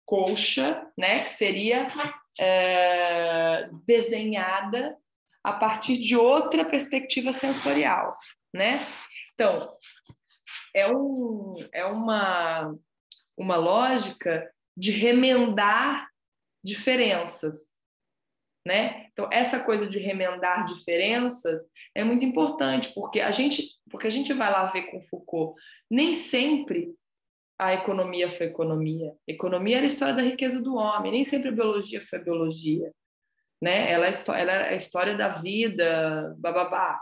colcha, né, que seria desenhada a partir de outra perspectiva sensorial, né? Então, é uma lógica de remendar diferenças, né? Então, essa coisa de remendar diferenças é muito importante, porque a gente vai lá ver com Foucault, nem sempre a economia foi economia. Economia era a história da riqueza do homem, nem sempre a biologia foi a biologia, né? Ela é a história da vida, bababá.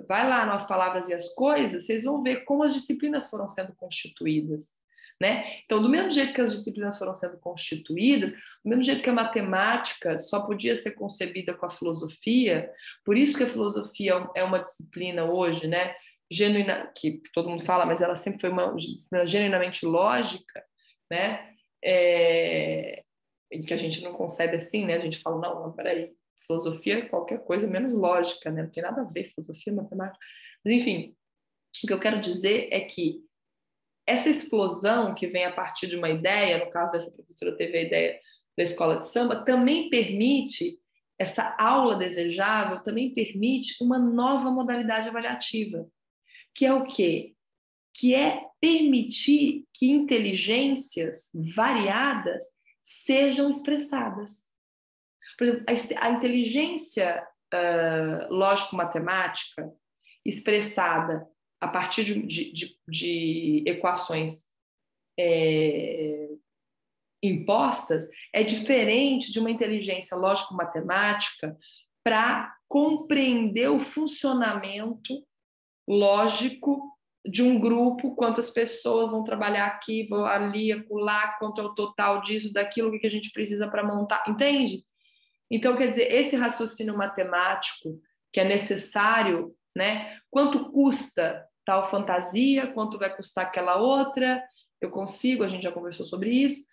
Vai lá nas Palavras e as Coisas, vocês vão ver como as disciplinas foram sendo constituídas, né? Então, do mesmo jeito que as disciplinas foram sendo constituídas, do mesmo jeito que a matemática só podia ser concebida com a filosofia, por isso que a filosofia é uma disciplina hoje, né? Genuína, que todo mundo fala, mas ela sempre foi uma disciplina genuinamente lógica, né? E que a gente não concebe assim, né? A gente fala, não, peraí, filosofia é qualquer coisa menos lógica, né? Não tem nada a ver, filosofia, matemática. Mas, enfim, o que eu quero dizer é que essa explosão que vem a partir de uma ideia, no caso dessa professora teve a ideia da escola de samba, também permite, essa aula desejável também permite uma nova modalidade avaliativa, que é o quê? Que é permitir que inteligências variadas sejam expressadas. Por exemplo, a inteligência lógico-matemática expressada a partir de equações impostas é diferente de uma inteligência lógico-matemática para compreender o funcionamento lógico de um grupo, quantas pessoas vão trabalhar aqui, ali, acolá, quanto é o total disso, daquilo, o que a gente precisa para montar, entende? Então, quer dizer, esse raciocínio matemático que é necessário, né? Quanto custa tal fantasia, quanto vai custar aquela outra, eu consigo, a gente já conversou sobre isso.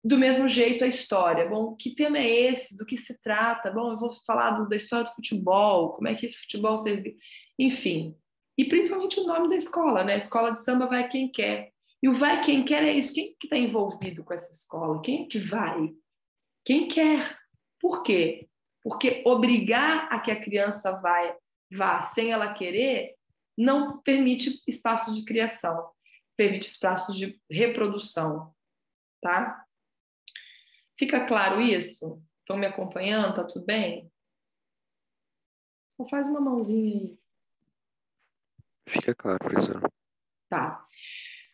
Do mesmo jeito a história. Bom, que tema é esse? Do que se trata? Bom, eu vou falar da história do futebol, como é que esse futebol serve, enfim. E principalmente o nome da escola, né? A escola de samba vai quem quer. E o vai quem quer é isso. Quem que está envolvido com essa escola? Quem é que vai? Quem quer? Por quê? Porque obrigar a que a criança vá sem ela querer não permite espaços de criação, permite espaços de reprodução, tá? Fica claro isso? Estão me acompanhando? Tá tudo bem? Só faz uma mãozinha aí. Fica claro, professora. Tá.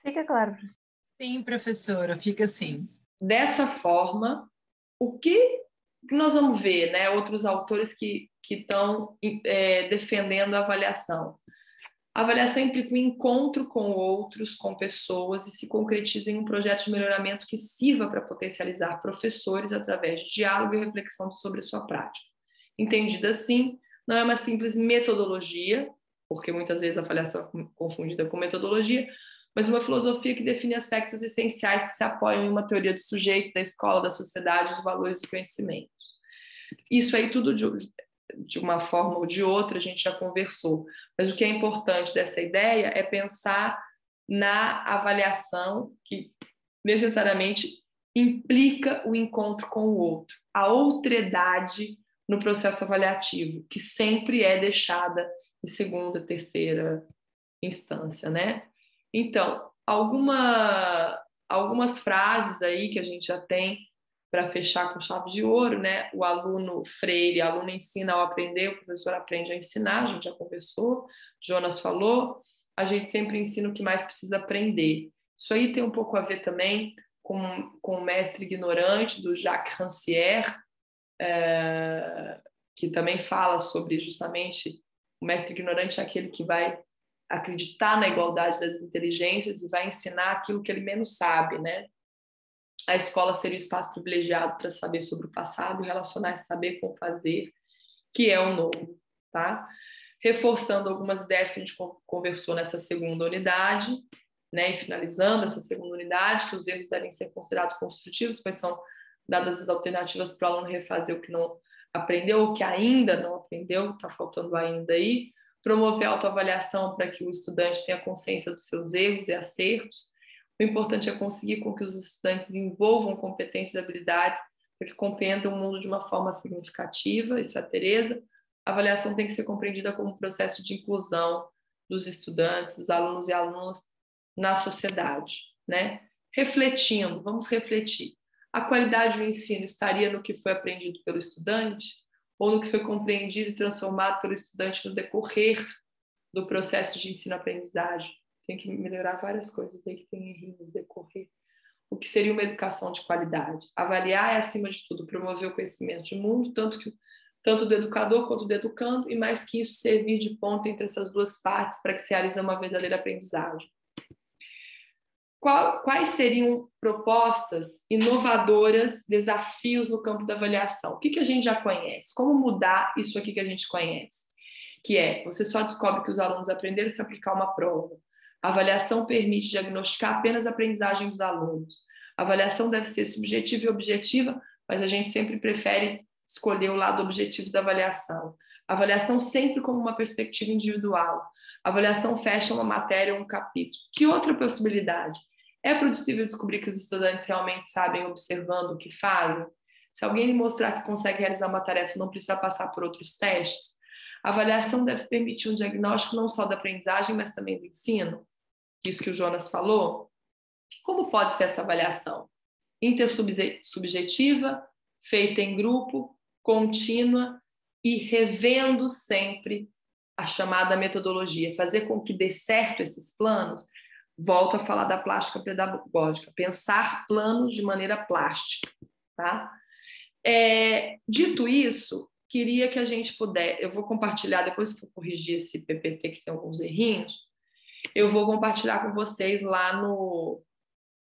Fica claro, professora. Sim, professora, fica assim. Dessa forma, o que que nós vamos ver, né? Outros autores que estão defendendo a avaliação. A avaliação implica o encontro com outros, com pessoas, e se concretiza em um projeto de melhoramento que sirva para potencializar professores através de diálogo e reflexão sobre a sua prática. Entendida assim, não é uma simples metodologia, porque muitas vezes a avaliação é confundida com metodologia, mas uma filosofia que define aspectos essenciais que se apoiam em uma teoria do sujeito, da escola, da sociedade, dos valores e conhecimentos. Isso aí tudo de uma forma ou de outra a gente já conversou, mas o que é importante dessa ideia é pensar na avaliação que necessariamente implica o encontro com o outro, a outredade no processo avaliativo, que sempre é deixada em segunda, terceira instância, né? Então, algumas frases aí que a gente já tem para fechar com chave de ouro, né? O aluno Freire, o aluno ensina ao aprender, o professor aprende a ensinar, a gente já conversou, Jonas falou, a gente sempre ensina o que mais precisa aprender. Isso aí tem um pouco a ver também com o Mestre Ignorante, do Jacques Rancière, que também fala sobre justamente o mestre ignorante é aquele que vai acreditar na igualdade das inteligências e vai ensinar aquilo que ele menos sabe, né? A escola seria o espaço privilegiado para saber sobre o passado e relacionar esse saber com o fazer, que é o novo, tá? Reforçando algumas ideias que a gente conversou nessa segunda unidade, né? E finalizando essa segunda unidade, que os erros devem ser considerados construtivos, pois são dadas as alternativas para o aluno refazer o que não aprendeu, ou que ainda não aprendeu, está faltando ainda aí, promover a autoavaliação para que o estudante tenha consciência dos seus erros e acertos. O importante é conseguir com que os estudantes envolvam competências e habilidades para que compreendam o mundo de uma forma significativa, isso é a Tereza. A avaliação tem que ser compreendida como um processo de inclusão dos estudantes, dos alunos e alunas na sociedade, né? Refletindo, vamos refletir. A qualidade do ensino estaria no que foi aprendido pelo estudante ou no que foi compreendido e transformado pelo estudante no decorrer do processo de ensino-aprendizagem? Tem que melhorar várias coisas aí que tem errinhos, decorrer. O que seria uma educação de qualidade? Avaliar é, acima de tudo, promover o conhecimento de mundo, tanto do educador quanto do educando, e mais que isso, servir de ponto entre essas duas partes para que se realize uma verdadeira aprendizagem. Quais seriam propostas inovadoras, desafios no campo da avaliação? O que a gente já conhece? Como mudar isso aqui que a gente conhece? Que é, você só descobre que os alunos aprenderam se aplicar uma prova. A avaliação permite diagnosticar apenas a aprendizagem dos alunos. A avaliação deve ser subjetiva e objetiva, mas a gente sempre prefere escolher o lado objetivo da avaliação. A avaliação sempre como uma perspectiva individual. A avaliação fecha uma matéria ou um capítulo. Que outra possibilidade? É possível descobrir que os estudantes realmente sabem observando o que fazem? Se alguém lhe mostrar que consegue realizar uma tarefa e não precisa passar por outros testes? A avaliação deve permitir um diagnóstico não só da aprendizagem, mas também do ensino. Isso que o Jonas falou. Como pode ser essa avaliação? Intersubjetiva, feita em grupo, contínua e revendo sempre a chamada metodologia. Fazer com que dê certo esses planos. Volto a falar da plástica pedagógica. Pensar planos de maneira plástica. Tá? Dito isso, queria que a gente pudesse... Eu vou compartilhar, depois que eu corrigir esse PPT que tem alguns errinhos, eu vou compartilhar com vocês lá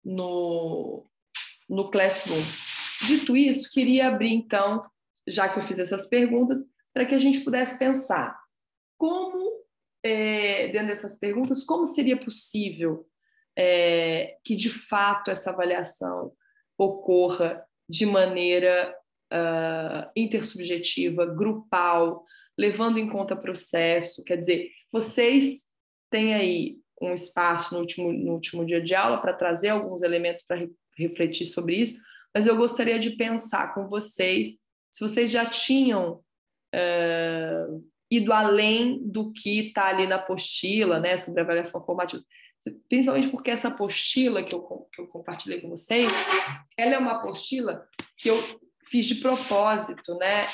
no Classroom. Dito isso, queria abrir, então, já que eu fiz essas perguntas, para que a gente pudesse pensar como, dentro dessas perguntas, como seria possível que, de fato, essa avaliação ocorra de maneira intersubjetiva, grupal, levando em conta processo. Quer dizer, vocês têm aí um espaço no último dia de aula para trazer alguns elementos para refletir sobre isso, mas eu gostaria de pensar com vocês se vocês já tinham ido além do que está ali na apostila, né, sobre avaliação formativa, principalmente porque essa apostila que eu compartilhei com vocês, ela é uma apostila que eu fiz de propósito, né?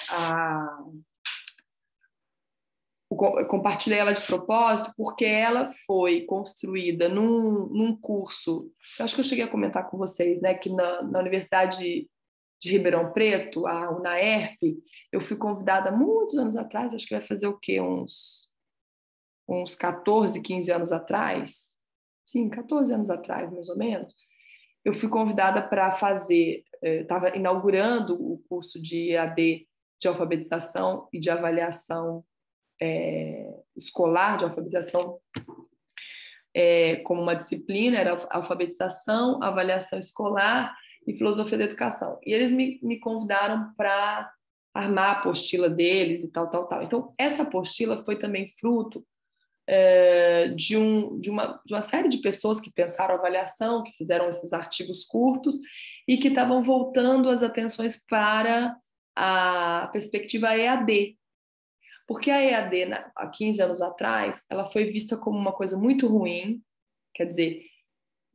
Eu compartilhei ela de propósito porque ela foi construída num curso, eu acho que eu cheguei a comentar com vocês, né, que na Universidade de Ribeirão Preto, a UNAERP, eu fui convidada muitos anos atrás, acho que vai fazer o quê? Uns 14, 15 anos atrás. Sim, 14 anos atrás, mais ou menos. Eu fui convidada para fazer, estava inaugurando o curso de EAD de alfabetização e de avaliação escolar, de alfabetização como uma disciplina, era alfabetização, avaliação escolar e filosofia da educação. E eles me convidaram para armar a apostila deles e tal, tal, tal. Então, essa apostila foi também fruto de uma série de pessoas que pensaram avaliação, que fizeram esses artigos curtos e que estavam voltando as atenções para a perspectiva EAD. Porque a EAD, há 15 anos atrás, ela foi vista como uma coisa muito ruim, quer dizer,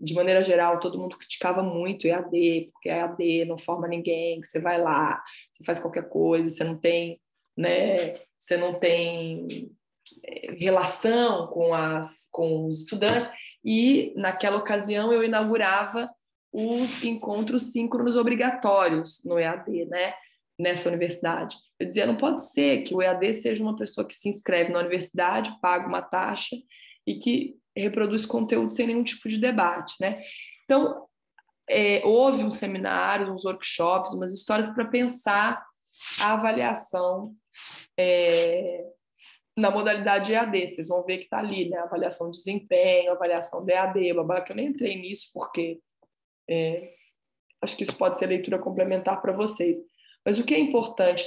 de maneira geral, todo mundo criticava muito EAD, porque a EAD não forma ninguém, que você vai lá, você faz qualquer coisa, você não tem, né, você não tem relação com os estudantes. E, naquela ocasião, eu inaugurava os encontros síncronos obrigatórios no EAD, né, nessa universidade. Eu dizia, não pode ser que o EAD seja uma pessoa que se inscreve na universidade, paga uma taxa e que reproduz conteúdo sem nenhum tipo de debate, né? Então, houve um seminário, uns workshops, umas histórias para pensar a avaliação na modalidade EAD. Vocês vão ver que está ali, né? Avaliação de desempenho, avaliação de EAD, babá, que eu nem entrei nisso porque acho que isso pode ser leitura complementar para vocês. Mas o que é importante,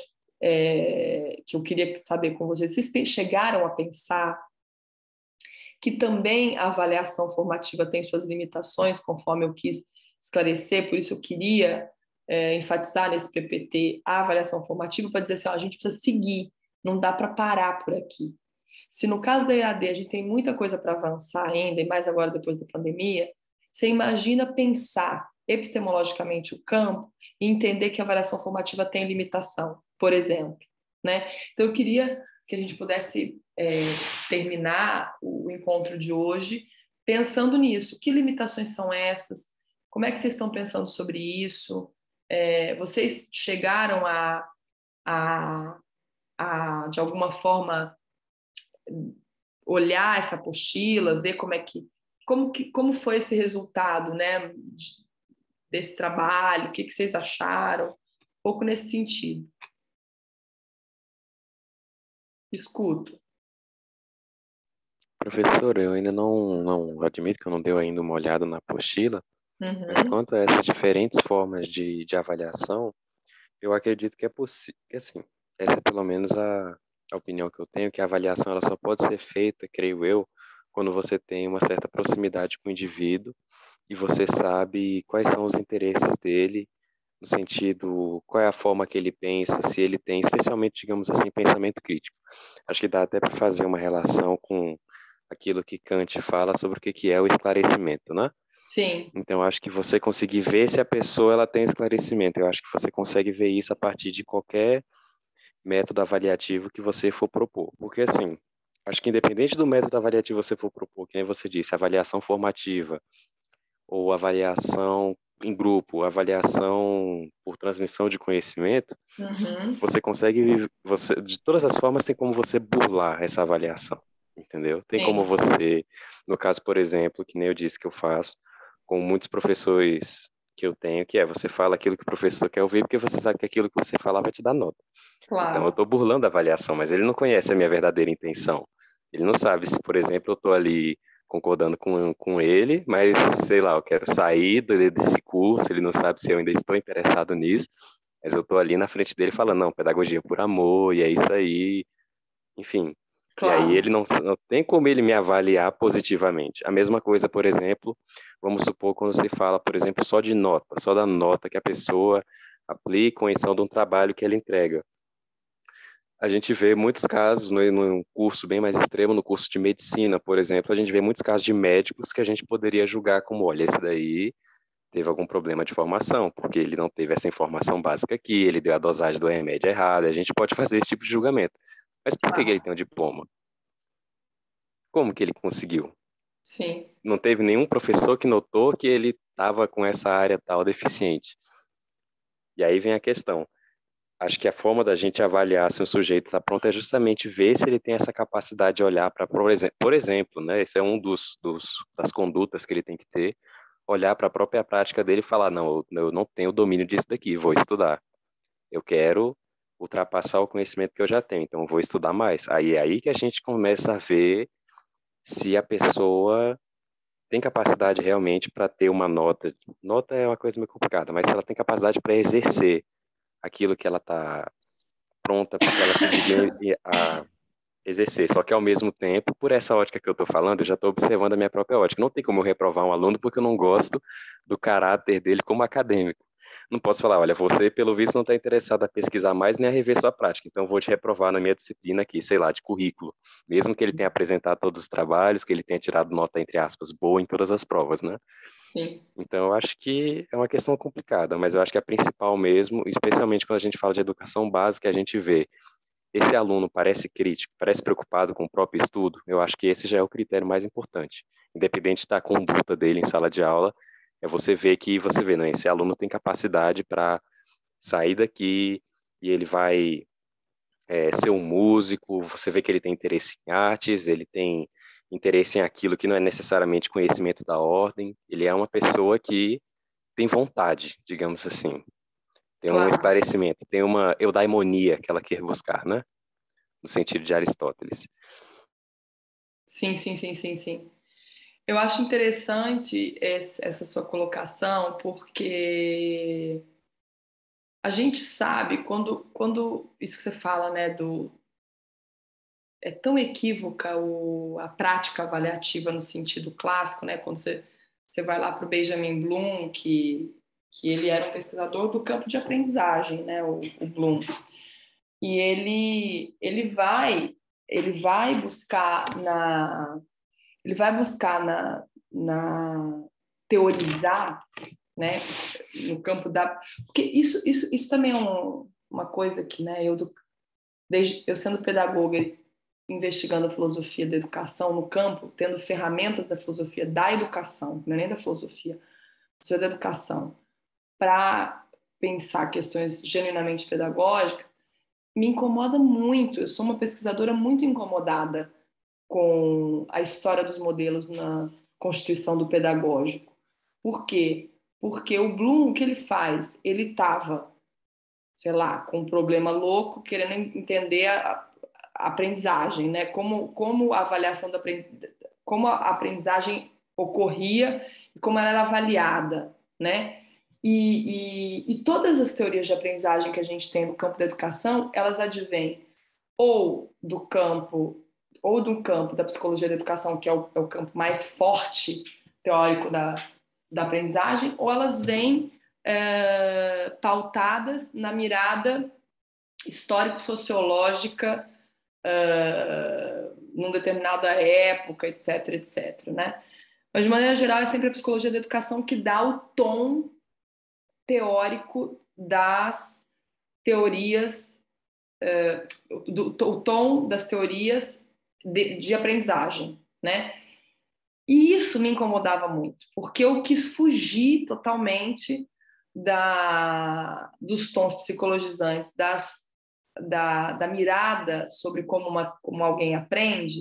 que eu queria saber com vocês chegaram a pensar que também a avaliação formativa tem suas limitações, conforme eu quis esclarecer, por isso eu queria enfatizar nesse PPT a avaliação formativa, para dizer assim, ó, a gente precisa seguir, não dá para parar por aqui. Se no caso da EAD a gente tem muita coisa para avançar ainda, e mais agora depois da pandemia, você imagina pensar epistemologicamente o campo e entender que a avaliação formativa tem limitação, por exemplo, né? Então eu queria que a gente pudesse terminar o encontro de hoje pensando nisso. Que limitações são essas? Como é que vocês estão pensando sobre isso? Vocês chegaram de alguma forma, olhar essa apostila, ver como foi esse resultado, né, desse trabalho, o que vocês acharam? Um pouco nesse sentido. Escuto. Professora, eu ainda não admito que eu não dei ainda uma olhada na apostila, mas quanto a essas diferentes formas de avaliação, eu acredito que é possível, assim, essa é pelo menos a opinião que eu tenho, que a avaliação ela só pode ser feita, creio eu, quando você tem uma certa proximidade com o indivíduo e você sabe quais são os interesses dele, no sentido, qual é a forma que ele pensa, se ele tem, especialmente, digamos assim, pensamento crítico. Acho que dá até para fazer uma relação com aquilo que Kant fala sobre o que é o esclarecimento, né? Sim. Então, acho que você conseguir ver se a pessoa ela tem esclarecimento. Eu acho que você consegue ver isso a partir de qualquer método avaliativo que você for propor. Porque, assim, acho que independente do método avaliativo que você for propor, que nem você disse, avaliação formativa, ou avaliação em grupo, avaliação por transmissão de conhecimento, você consegue, de todas as formas, tem como você burlar essa avaliação, entendeu? Tem como você, no caso, por exemplo, que nem eu disse que eu faço, com muitos professores que eu tenho, que você fala aquilo que o professor quer ouvir, porque você sabe que aquilo que você falar vai te dar nota. Claro. Então, eu estou burlando a avaliação, mas ele não conhece a minha verdadeira intenção. Ele não sabe se, por exemplo, eu estou ali concordando com ele, mas, sei lá, eu quero sair desse curso, ele não sabe se eu ainda estou interessado nisso, mas eu estou ali na frente dele falando, não, pedagogia por amor, e é isso aí, enfim. Claro. E aí ele não tem como ele me avaliar positivamente. A mesma coisa, por exemplo, vamos supor quando se fala, por exemplo, só de nota, só da nota que a pessoa aplica em função de um trabalho que ela entrega. A gente vê muitos casos no curso bem mais extremo, no curso de medicina, por exemplo, a gente vê muitos casos de médicos que a gente poderia julgar como, olha, esse daí teve algum problema de formação, porque ele não teve essa informação básica aqui, ele deu a dosagem do remédio errada, a gente pode fazer esse tipo de julgamento. Mas por que ele tem um diploma? Como que ele conseguiu? Sim. Não teve nenhum professor que notou que ele estava com essa área tal deficiente. E aí vem a questão. Acho que a forma da gente avaliar se um sujeito está pronto é justamente ver se ele tem essa capacidade de olhar para, por exemplo, né? Esse é um das condutas que ele tem que ter, olhar para a própria prática dele e falar, não, eu não tenho domínio disso daqui, vou estudar. Eu quero ultrapassar o conhecimento que eu já tenho, então eu vou estudar mais. Aí é aí que a gente começa a ver se a pessoa tem capacidade realmente para ter uma nota. Nota é uma coisa meio complicada, mas se ela tem capacidade para exercer aquilo que ela está pronta, porque ela se digna a exercer. Só que, ao mesmo tempo, por essa ótica que eu estou falando, eu já estou observando a minha própria ótica. Não tem como eu reprovar um aluno porque eu não gosto do caráter dele como acadêmico. Não posso falar, olha, você, pelo visto, não está interessado a pesquisar mais nem a rever sua prática, então vou te reprovar na minha disciplina aqui, sei lá, de currículo. Mesmo que ele tenha apresentado todos os trabalhos, que ele tenha tirado nota, entre aspas, boa em todas as provas, né? Sim. Então, eu acho que é uma questão complicada, mas eu acho que a principal mesmo, especialmente quando a gente fala de educação básica, a gente vê esse aluno parece crítico, parece preocupado com o próprio estudo, eu acho que esse já é o critério mais importante. Independente da conduta dele em sala de aula, é você ver que você vê, né, esse aluno tem capacidade para sair daqui e ele vai ser um músico, você vê que ele tem interesse em artes, ele tem interesse em aquilo que não é necessariamente conhecimento da ordem, ele é uma pessoa que tem vontade, digamos assim, tem um Claro. esclarecimento, tem uma eudaimonia que ela quer buscar, né? No sentido de Aristóteles. Sim, sim, sim, sim, sim. Eu acho interessante essa sua colocação, porque a gente sabe quando isso que você fala, né, é tão equívoca a prática avaliativa no sentido clássico, né, quando você vai lá para o Benjamin Bloom, que ele era um pesquisador do campo de aprendizagem, né, o Bloom, e ele vai buscar na teorizar, né, no campo da, porque isso também é uma coisa que, né, desde eu sendo pedagoga, investigando a filosofia da educação no campo, tendo ferramentas da filosofia da educação, não é nem da filosofia da educação, para pensar questões genuinamente pedagógicas, me incomoda muito. Eu sou uma pesquisadora muito incomodada com a história dos modelos na constituição do pedagógico. Por quê? Porque o Bloom, o que ele faz? Ele estava, sei lá, com um problema louco, querendo entender a aprendizagem, né? Como a avaliação como a aprendizagem ocorria e como ela era avaliada, né? E todas as teorias de aprendizagem que a gente tem no campo da educação, elas advêm ou do campo da psicologia da educação, que é o campo mais forte teórico da aprendizagem, ou elas vêm pautadas na mirada histórico-sociológica numa determinada época, etc, etc, né? Mas, de maneira geral, é sempre a psicologia da educação que dá o tom teórico das teorias, o tom das teorias de aprendizagem, né? E isso me incomodava muito, porque eu quis fugir totalmente dos tons psicologizantes, da mirada sobre como alguém aprende,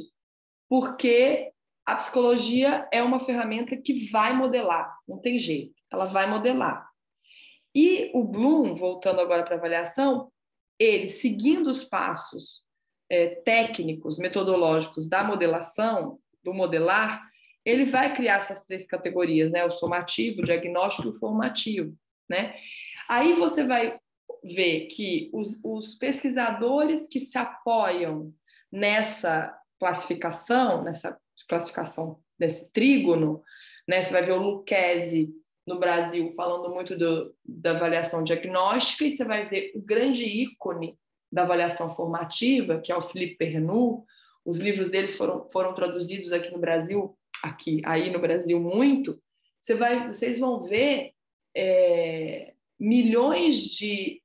porque a psicologia é uma ferramenta que vai modelar, não tem jeito, ela vai modelar. E o Bloom, voltando agora para a avaliação, ele, seguindo os passos técnicos, metodológicos da modelação, do modelar, ele vai criar essas três categorias, né? O somativo, o diagnóstico e o formativo, né? Aí você vai ver que os pesquisadores que se apoiam nessa classificação, desse trígono, né? Você vai ver o Lucchesi no Brasil falando muito da avaliação diagnóstica, e você vai ver o grande ícone da avaliação formativa, que é o Philippe Pernoud. Os livros deles foram traduzidos aqui no Brasil, aí no Brasil muito. Vocês vão ver milhões de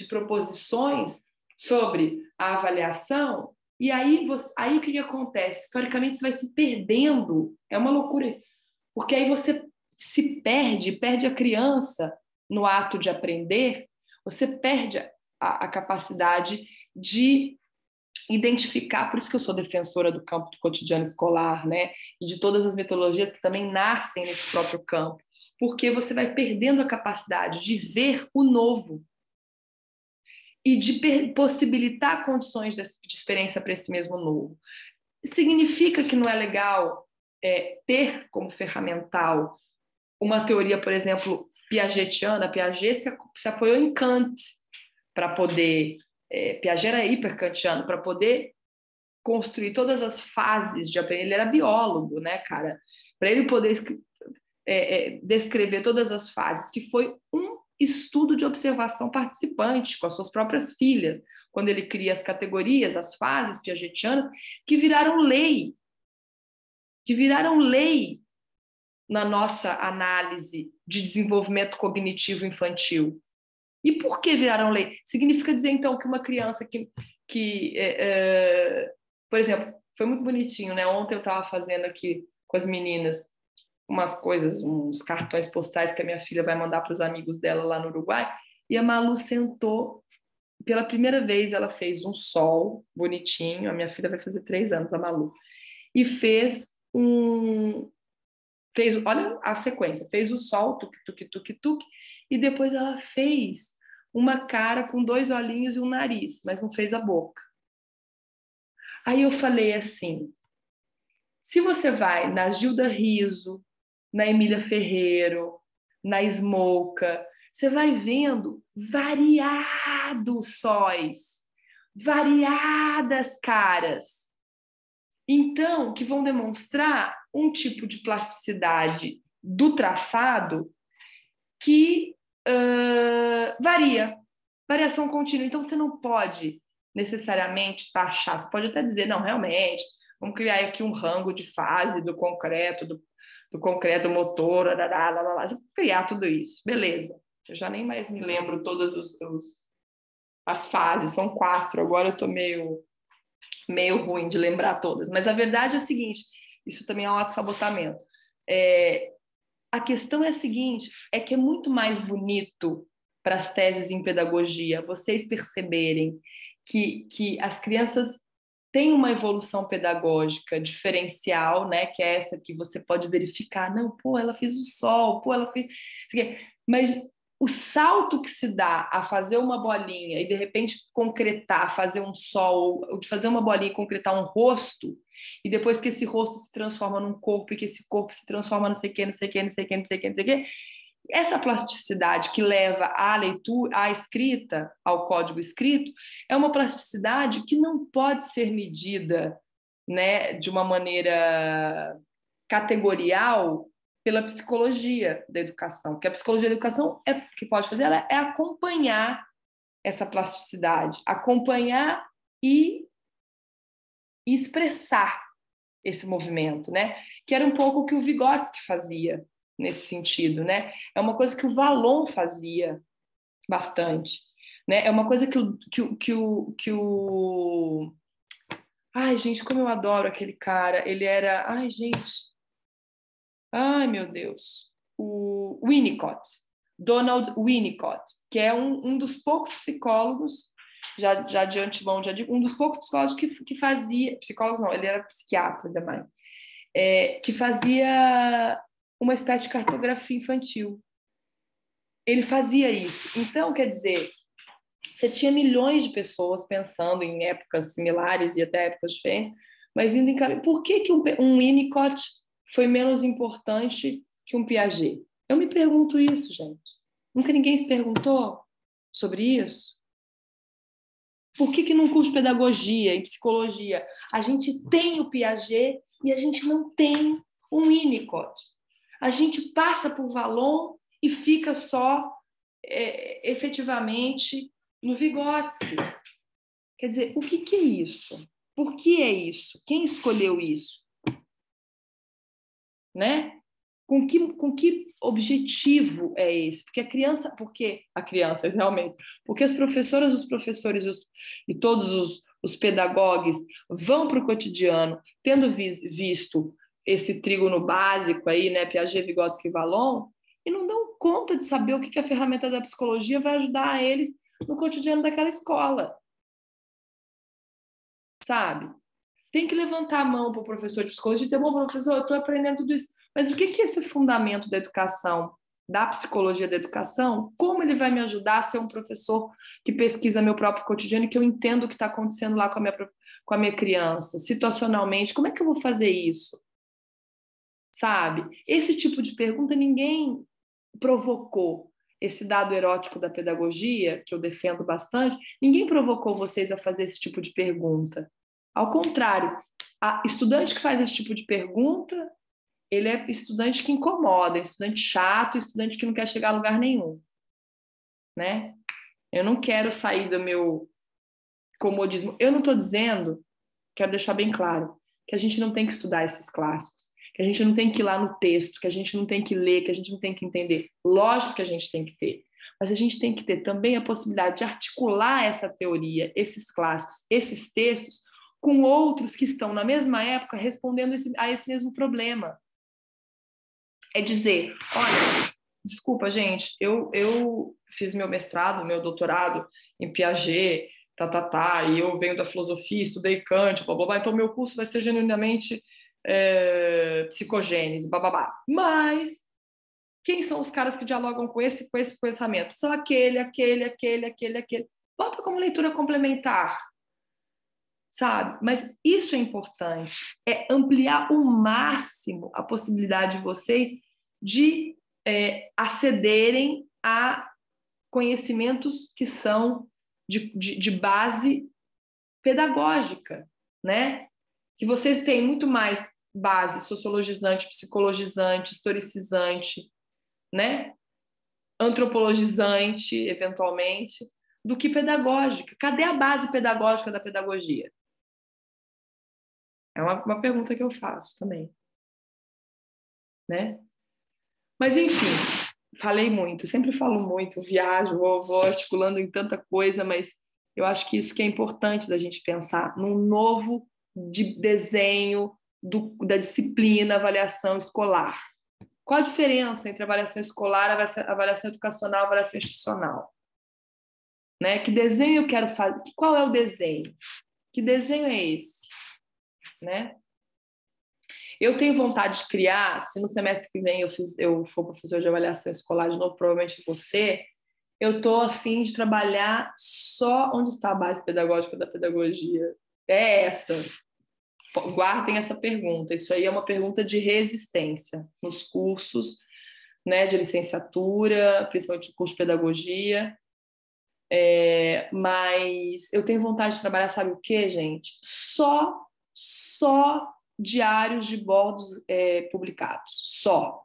proposições sobre a avaliação, e aí o que acontece? Historicamente, você vai se perdendo, é uma loucura isso, porque aí você se perde a criança no ato de aprender, você perde a capacidade de identificar, por isso que eu sou defensora do campo do cotidiano escolar, né? E de todas as metodologias que também nascem nesse próprio campo, porque você vai perdendo a capacidade de ver o novo e de possibilitar condições de experiência para esse mesmo novo. Significa que não é legal ter como ferramental uma teoria, por exemplo, piagetiana. Piaget se apoiou em Kant para poder... Piaget era hiperkantiano, para poder construir todas as fases de aprender. Ele era biólogo, né, cara? Para ele poder descrever todas as fases, que foi um estudo de observação participante com as suas próprias filhas, quando ele cria as categorias, as fases piagetianas, que viraram lei na nossa análise de desenvolvimento cognitivo infantil. E por que viraram lei? Significa dizer, então, que uma criança por exemplo, foi muito bonitinho, né? Ontem eu estava fazendo aqui com as meninas umas coisas, uns cartões postais que a minha filha vai mandar para os amigos dela lá no Uruguai, e a Malu sentou, pela primeira vez ela fez um sol bonitinho, a minha filha vai fazer 3 anos, a Malu, e olha a sequência, fez o sol, tuque, tuque, tuque, tuque, e depois ela fez uma cara com 2 olhinhos e um nariz, mas não fez a boca. Aí eu falei assim, se você vai na Gilda Riso, na Emília Ferreiro, na Smolka, você vai vendo variados sóis, variadas caras. Então, que vão demonstrar um tipo de plasticidade do traçado que variação contínua. Então, você não pode necessariamente taxar, você pode até dizer, não, realmente, vamos criar aqui um rango de fase do concreto, do concreto motor, você pode criar tudo isso, beleza. Eu já nem mais me lembro todas as fases, são 4, agora eu estou meio ruim de lembrar todas, mas a verdade é a seguinte, isso também é um autossabotamento. A questão é a seguinte, é que é muito mais bonito para as teses em pedagogia vocês perceberem que as crianças têm uma evolução pedagógica diferencial, né? Que é essa que você pode verificar, não, pô, ela fez o sol, pô, ela fez... Mas o salto que se dá a fazer uma bolinha e de repente concretar, fazer um sol, ou de fazer uma bolinha e concretar um rosto, e depois que esse rosto se transforma num corpo e que esse corpo se transforma não sei o que, não sei o que, não sei o que, não sei o que, não sei o que, essa plasticidade que leva à leitura, à escrita, ao código escrito, é uma plasticidade que não pode ser medida, né, de uma maneira categorial pela psicologia da educação, porque a psicologia da educação que pode fazer ela é acompanhar essa plasticidade, acompanhar e expressar esse movimento, né? Que era um pouco o que o Vygotsky fazia nesse sentido, né? É uma coisa que o Vallon fazia bastante, né? É uma coisa que o... Ai, gente, como eu adoro aquele cara. Ele era... Ai, gente... Ai, meu Deus. O Winnicott. Donald Winnicott, que é um dos poucos psicólogos, já de antemão, já digo, um dos poucos psicólogos que fazia... Psicólogos não, ele era psiquiatra também. Que fazia uma espécie de cartografia infantil. Ele fazia isso. Então, quer dizer, você tinha milhões de pessoas pensando em épocas similares e até épocas diferentes, mas indo em caminho. Por que um Winnicott foi menos importante que um Piaget? Eu me pergunto isso, gente. Nunca ninguém se perguntou sobre isso? Por que num curso de pedagogia e psicologia a gente tem o Piaget e a gente não tem um Winnicott? A gente passa por Vallon e fica só efetivamente no Vygotsky. Quer dizer, o que é isso? Por que é isso? Quem escolheu isso? Né? Com que objetivo é esse? Porque as professoras, os professores e todos os pedagogos vão para o cotidiano tendo visto esse trígono básico aí, né, Piaget, Vygotsky e Vallon, e não dão conta de saber o que a ferramenta da psicologia vai ajudar eles no cotidiano daquela escola. Sabe? Tem que levantar a mão para o professor de psicologia e dizer, bom, professor, eu estou aprendendo tudo isso. Mas o que é esse fundamento da educação, da psicologia da educação? Como ele vai me ajudar a ser um professor que pesquisa meu próprio cotidiano e que eu entendo o que está acontecendo lá com a minha criança, situacionalmente? Como é que eu vou fazer isso? Sabe? Esse tipo de pergunta ninguém provocou. Esse dado erótico da pedagogia, que eu defendo bastante, ninguém provocou vocês a fazer esse tipo de pergunta. Ao contrário, a estudante que faz esse tipo de pergunta, ele é estudante que incomoda, estudante chato, estudante que não quer chegar a lugar nenhum. Né? Eu não quero sair do meu comodismo. Eu não estou dizendo, quero deixar bem claro, que a gente não tem que estudar esses clássicos, que a gente não tem que ir lá no texto, que a gente não tem que ler, que a gente não tem que entender. Lógico que a gente tem que ter, mas a gente tem que ter também a possibilidade de articular essa teoria, esses clássicos, esses textos, com outros que estão na mesma época respondendo a esse mesmo problema. É dizer, olha, desculpa, gente, eu fiz meu mestrado, meu doutorado em Piaget, e eu venho da filosofia, estudei Kant, blá, blá, blá, então meu curso vai ser genuinamente psicogênese, bababá. Mas quem são os caras que dialogam com esse pensamento? São aquele. Bota como leitura complementar, sabe? Mas isso é importante, é ampliar o máximo a possibilidade de vocês de acederem a conhecimentos que são de base pedagógica, né? Que vocês têm muito mais base sociologizante, psicologizante, historicizante, né? Antropologizante, eventualmente, do que pedagógica. Cadê a base pedagógica da pedagogia? É uma pergunta que eu faço também, né? Mas, enfim, falei muito, sempre falo muito, viajo, vou articulando em tanta coisa, mas eu acho que isso que é importante da gente pensar num novo desenho da disciplina avaliação escolar. Qual a diferença entre avaliação escolar, avaliação educacional e avaliação institucional? Né? Que desenho eu quero fazer? Qual é o desenho? Que desenho é esse? Né? Eu tenho vontade de criar, se no semestre que vem eu for professor de avaliação escolar de novo, provavelmente você, eu estou a fim de trabalhar só onde está a base pedagógica da pedagogia. É essa. Guardem essa pergunta. Isso aí é uma pergunta de resistência nos cursos, né, de licenciatura, principalmente no curso de pedagogia. Mas eu tenho vontade de trabalhar, sabe o quê, gente? Só diários de bordos publicados. Só.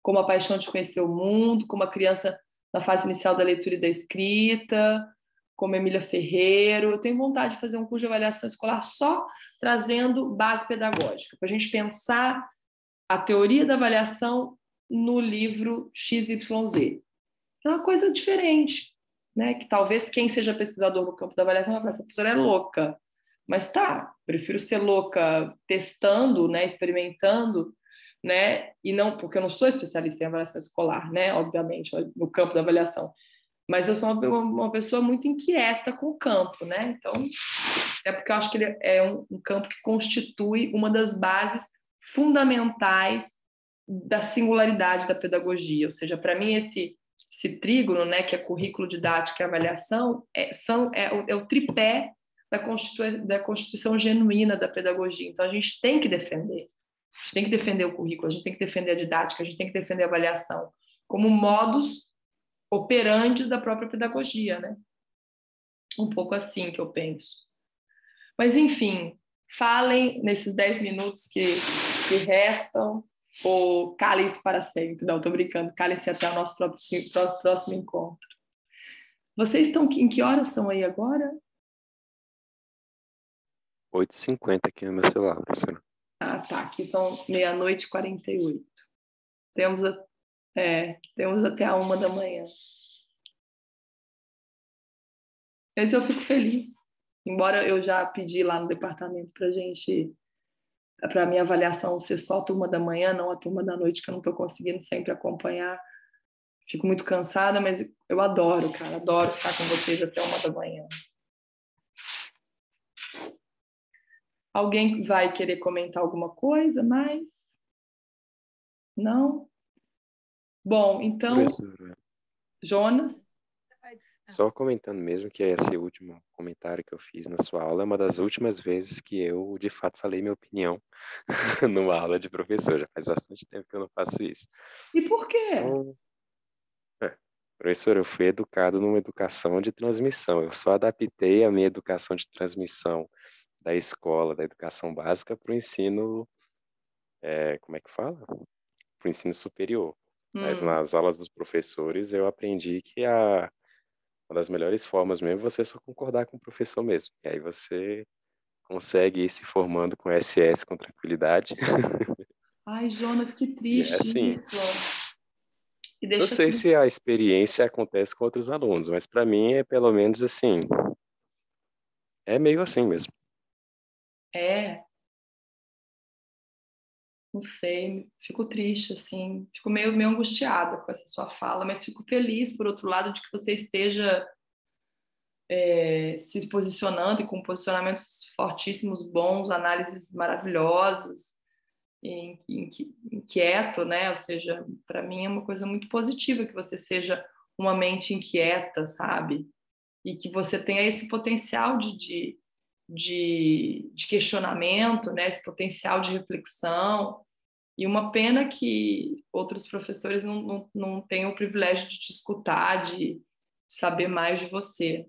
Como A Paixão de Conhecer o Mundo, como a criança na fase inicial da leitura e da escrita, como Emília Ferreiro. Eu tenho vontade de fazer um curso de avaliação escolar só trazendo base pedagógica, para a gente pensar a teoria da avaliação no livro XYZ. É uma coisa diferente, né? Que talvez quem seja pesquisador no campo da avaliação vai falar, essa professora é louca. Mas tá, prefiro ser louca testando, né, experimentando, né? E não, porque eu não sou especialista em avaliação escolar, né? Obviamente, no campo da avaliação. Mas eu sou uma pessoa muito inquieta com o campo, né? Então, é porque eu acho que ele é um campo que constitui uma das bases fundamentais da singularidade da pedagogia. Ou seja, para mim, esse trígono, né, que é currículo, didática e avaliação, é o tripé da constituição genuína da pedagogia. Então, a gente tem que defender. A gente tem que defender o currículo, a gente tem que defender a didática, a gente tem que defender a avaliação como modus operandi da própria pedagogia, né? Um pouco assim que eu penso. Mas, enfim, falem nesses 10 minutos que restam, ou calem-se para sempre. Não, estou brincando, calem-se até o nosso próximo encontro. Vocês estão em que horas são aí agora? 8h50 aqui no meu celular, professora. Ah, tá. Aqui são 00:48. Temos até a 1 da manhã. Mas eu fico feliz. Embora eu já pedi lá no departamento para a minha avaliação ser só a turma da manhã, não a turma da noite, que eu não estou conseguindo sempre acompanhar. Fico muito cansada, mas eu adoro, cara. Adoro ficar com vocês até 1h da manhã. Alguém vai querer comentar alguma coisa mais? Não? Bom, então, Professora, Jonas? só comentando mesmo que esse último comentário que eu fiz na sua aula é uma das últimas vezes que eu, de fato, falei minha opinião numa aula de professor. Já faz bastante tempo que eu não faço isso. E por quê? Então, professor, eu fui educado numa educação de transmissão. Eu só adaptei a minha educação de transmissão da escola, da educação básica, para o ensino, como é que fala? Para o ensino superior. Mas nas aulas dos professores eu aprendi que uma das melhores formas mesmo é você só concordar com o professor mesmo. E aí você consegue ir se formando com SS com tranquilidade. Ai, Jonas, que E é triste assim. isso. E Não deixa sei assim. se a experiência acontece com outros alunos, mas para mim é pelo menos assim. É meio assim mesmo. Não sei, fico triste, assim, fico meio angustiada com essa sua fala, mas fico feliz, por outro lado, de que você esteja se posicionando e com posicionamentos fortíssimos, bons, análises maravilhosas, inquieto, né? Ou seja, para mim é uma coisa muito positiva que você seja uma mente inquieta, sabe? E que você tenha esse potencial de questionamento, né? Esse potencial de reflexão. E uma pena que outros professores não tenham o privilégio de te escutar, de saber mais de você.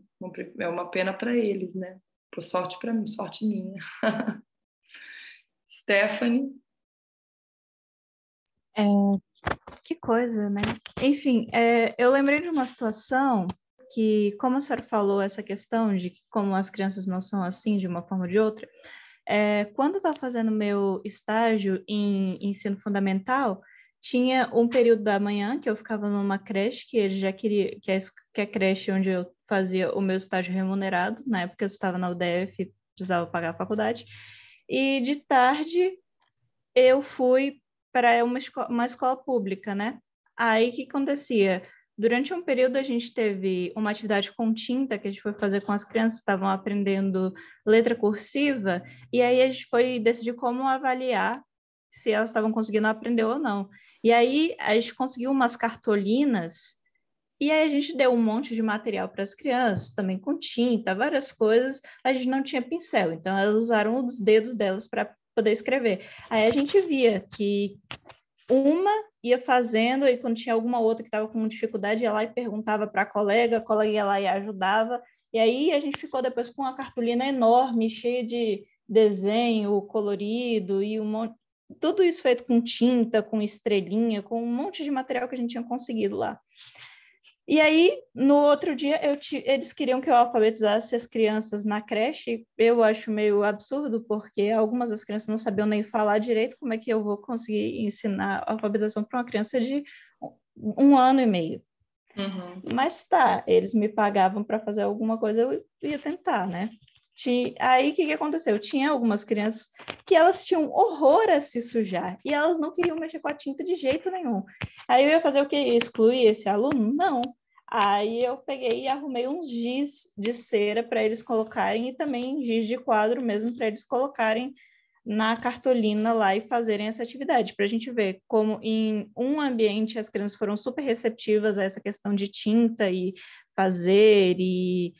É uma pena para eles, né? Por sorte para mim, sorte minha. Stephanie? Que coisa, né? Enfim, eu lembrei de uma situação que, como a senhora falou, essa questão de que como as crianças não são assim de uma forma ou de outra, quando eu estava fazendo meu estágio em ensino fundamental, tinha um período da manhã que eu ficava numa creche, que ele já queria, que é a creche onde eu fazia o meu estágio remunerado, na época eu estava na UDF, precisava pagar a faculdade, e de tarde eu fui para uma escola pública, né? Aí o que acontecia? Durante um período a gente teve uma atividade com tinta que a gente foi fazer com as crianças, estavam aprendendo letra cursiva, e aí a gente foi decidir como avaliar se elas estavam conseguindo aprender ou não. E aí a gente conseguiu umas cartolinas, e aí a gente deu um monte de material para as crianças, também com tinta, várias coisas. A gente não tinha pincel, então elas usaram os dedos delas para poder escrever. Aí a gente via que uma ia fazendo, e quando tinha alguma outra que estava com dificuldade, ia lá e perguntava para a colega ia lá e ajudava. E aí a gente ficou depois com uma cartolina enorme, cheia de desenho colorido e tudo isso feito com tinta, com estrelinha, com um monte de material que a gente tinha conseguido lá. E aí, no outro dia, eles queriam que eu alfabetizasse as crianças na creche. Eu acho meio absurdo, porque algumas das crianças não sabiam nem falar direito. Como é que eu vou conseguir ensinar a alfabetização para uma criança de 1 ano e meio? Uhum. Mas tá, eles me pagavam para fazer alguma coisa, eu ia tentar, né? Aí, o que aconteceu? Tinha algumas crianças que elas tinham horror a se sujar, e elas não queriam mexer com a tinta de jeito nenhum. Aí eu ia fazer o quê? Excluir esse aluno? Não. Aí eu peguei e arrumei uns giz de cera para eles colocarem, e também giz de quadro mesmo para eles colocarem na cartolina lá e fazerem essa atividade, para a gente ver como em um ambiente as crianças foram super receptivas a essa questão de tinta e fazer e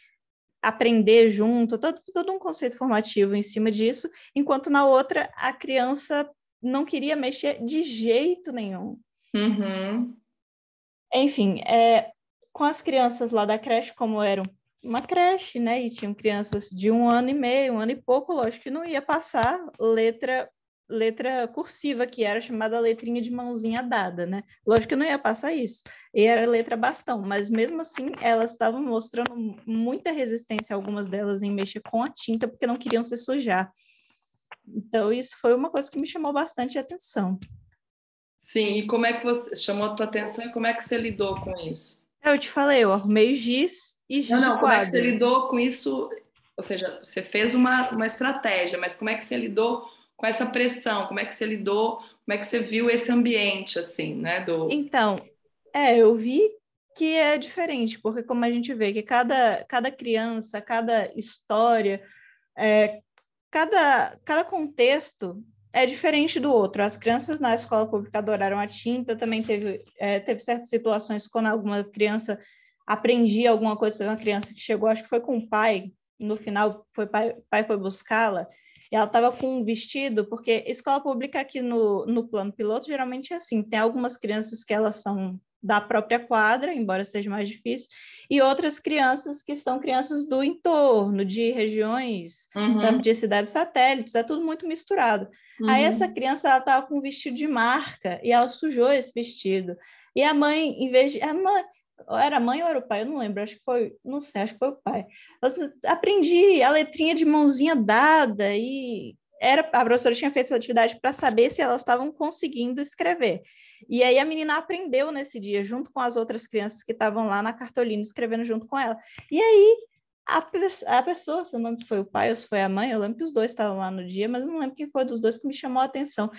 aprender junto, todo um conceito formativo em cima disso, enquanto na outra a criança não queria mexer de jeito nenhum. Uhum. Enfim, com as crianças lá da creche, como eram uma creche, né, e tinham crianças de 1 ano e meio, 1 ano e pouco, lógico que não ia passar letra cursiva, que era chamada letrinha de mãozinha dada, né? Lógico que não ia passar isso, e era letra bastão, mas mesmo assim elas estavam mostrando muita resistência, algumas delas, em mexer com a tinta, porque não queriam se sujar. Então isso foi uma coisa que me chamou bastante atenção. Sim, e como é que você chamou a tua atenção e como é que você lidou com isso? Eu te falei, eu arrumei giz e giz de Como é que você quadro. lidou com isso? Ou seja, você fez uma estratégia, mas como é que você lidou com essa pressão? Como é que você lidou? Como é que você viu esse ambiente, assim, né? Então, Eu vi que é diferente, porque como a gente vê que cada criança, cada história, cada contexto é diferente do outro. As crianças na escola pública adoraram a tinta, também teve certas situações quando alguma criança aprendia alguma coisa, uma criança que chegou, acho que foi com o pai, no final o pai foi buscá-la, e ela estava com um vestido, porque escola pública aqui no plano piloto geralmente é assim, tem algumas crianças que elas são da própria quadra, embora seja mais difícil, e outras crianças que são crianças do entorno, de regiões, de cidades satélites, é tudo muito misturado. Aí essa criança, ela estava com um vestido de marca, e ela sujou esse vestido. E a mãe, em vez de... Era a mãe ou era o pai? Eu não lembro, acho que foi... Não sei, acho que foi o pai. Aprendi a letrinha de mãozinha dada, e a professora tinha feito essa atividade para saber se elas estavam conseguindo escrever. E aí a menina aprendeu nesse dia, junto com as outras crianças que estavam lá na cartolina, escrevendo junto com ela. E aí a pessoa, se eu não lembro se foi o pai ou se foi a mãe, eu lembro que os dois estavam lá no dia, mas eu não lembro quem foi dos dois que me chamou a atenção.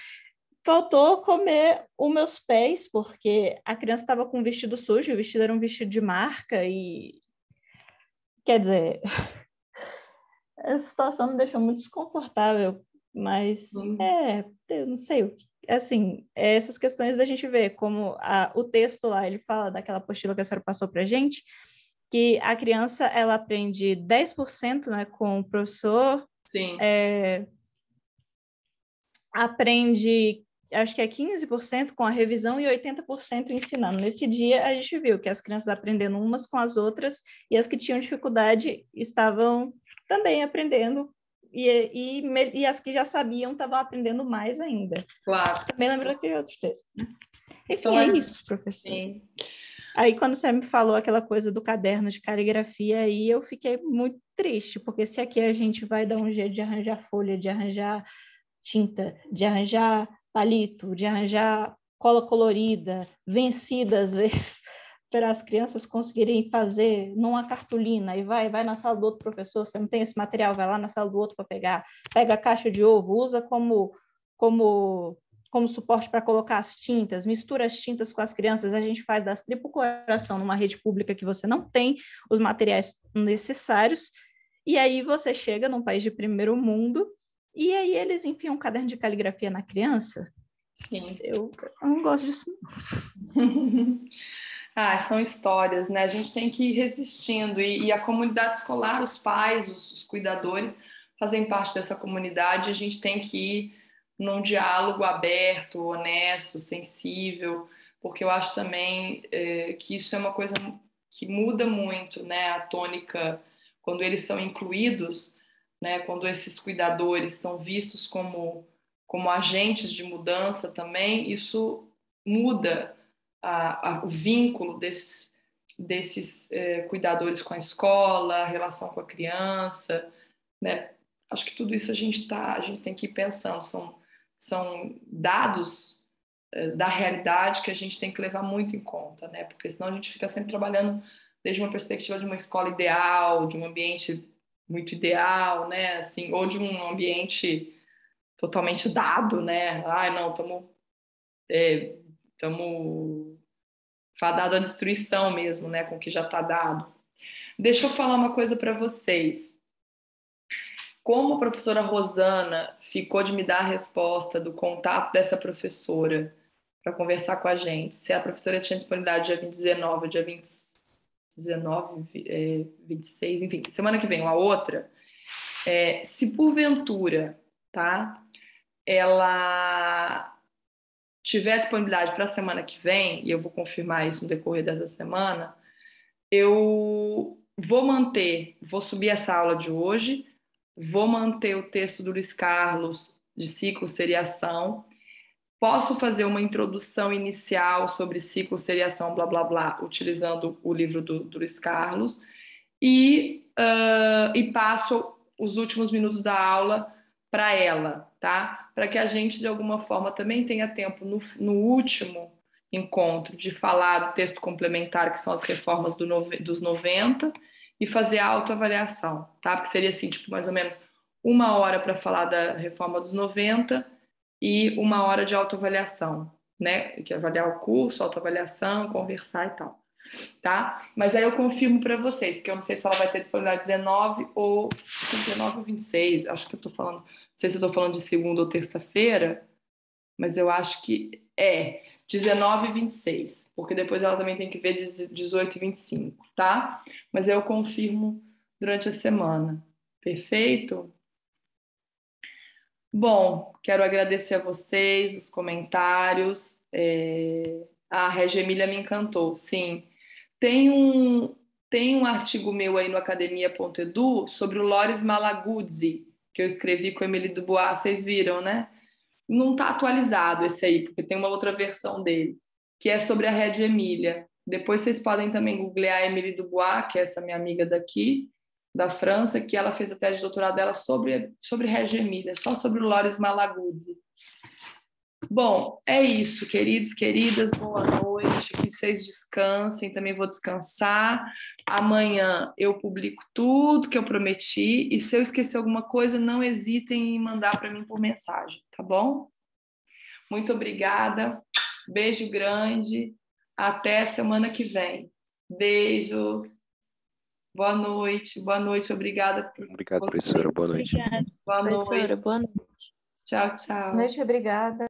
Faltou comer os meus pés, porque a criança estava com um vestido sujo, o vestido era um vestido de marca, e quer dizer, essa situação me deixou muito desconfortável, mas eu não sei, assim, essas questões da gente ver como o texto lá, ele fala daquela apostila que a senhora passou para a gente, que a criança, ela aprende 10%, né, com o professor. Sim. Aprende, acho que é 15% com a revisão e 80% ensinando. Nesse dia, a gente viu que as crianças aprendendo umas com as outras, e as que tinham dificuldade estavam também aprendendo, e as que já sabiam estavam aprendendo mais ainda. Claro. Também lembro daquele outro texto. Enfim, é isso, professor. Sim. Aí, quando você me falou aquela coisa do caderno de caligrafia, aí eu fiquei muito triste, porque se aqui a gente vai dar um jeito de arranjar folha, de arranjar tinta, de arranjar palito, de arranjar cola colorida, vencida às vezes, para as crianças conseguirem fazer numa cartolina, e vai na sala do outro professor, você não tem esse material, vai lá na sala do outro para pegar, pega a caixa de ovo, usa como suporte para colocar as tintas, mistura as tintas com as crianças, a gente faz das tripas coração numa rede pública que você não tem os materiais necessários, e aí você chega num país de primeiro mundo, e aí eles enfiam um caderno de caligrafia na criança. Sim. Eu não gosto disso. São histórias, né? A gente tem que ir resistindo, e a comunidade escolar, os pais, os cuidadores, fazem parte dessa comunidade. A gente tem que ir num diálogo aberto, honesto, sensível, porque eu acho também que isso é uma coisa que muda muito, né? A tônica, quando eles são incluídos, né? Quando esses cuidadores são vistos como agentes de mudança também, isso muda o vínculo desses cuidadores com a escola, a relação com a criança, né? Acho que tudo isso a gente tem que ir pensando, são dados da realidade que a gente tem que levar muito em conta, né? Porque senão a gente fica sempre trabalhando desde uma perspectiva de uma escola ideal, de um ambiente muito ideal, né? Assim, ou de um ambiente totalmente dado, né? Não, estamos fadados à destruição mesmo, né? Com o que já está dado. Deixa eu falar uma coisa para vocês. Como a professora Rosana ficou de me dar a resposta do contato dessa professora para conversar com a gente, se a professora tinha disponibilidade dia 19, dia 26, enfim, semana que vem ou a outra, se porventura, tá, ela tiver disponibilidade para a semana que vem, e eu vou confirmar isso no decorrer dessa semana, eu vou subir essa aula de hoje, vou manter o texto do Luiz Carlos de ciclo seriação, posso fazer uma introdução inicial sobre ciclo seriação, blá, blá, blá, utilizando o livro do Luiz Carlos, e passo os últimos minutos da aula para ela, tá? Para que a gente, de alguma forma, também tenha tempo no último encontro de falar do texto complementar, que são as reformas dos 90, e fazer a autoavaliação, tá? Porque seria assim, tipo, mais ou menos 1 hora para falar da reforma dos 90 e 1 hora de autoavaliação, né? Que é avaliar o curso, autoavaliação, conversar e tal. Tá? Mas aí eu confirmo para vocês, porque eu não sei se ela vai ter disponibilidade 19 ou 26, acho que eu tô falando, não sei se eu tô falando de segunda ou terça-feira, mas eu acho que é 19 e 26, porque depois ela também tem que ver 18 e 25, tá? Mas aí eu confirmo durante a semana. Perfeito? Bom, quero agradecer a vocês, os comentários. A Regia Emília me encantou, sim. Tem um artigo meu aí no academia.edu sobre o Loris Malaguzzi, que eu escrevi com a Emily Dubois, vocês viram, né? Não está atualizado esse aí, porque tem uma outra versão dele, que é sobre a Regia Emília. Depois vocês podem também googlear a Emily Dubois, que é essa minha amiga daqui, da França, que ela fez a tese de doutorado dela sobre Regia Emília, só sobre o Loris Malaguzzi. Bom, é isso, queridos, queridas, boa noite, que vocês descansem, também vou descansar. Amanhã eu publico tudo que eu prometi e se eu esquecer alguma coisa, não hesitem em mandar para mim por mensagem, tá bom? Muito obrigada, beijo grande, até semana que vem. Beijos, boa noite, obrigada por Obrigado, vocês. professora. Boa noite. Obrigada, Boa professora. noite. Boa noite. Tchau, tchau. Noite, obrigada.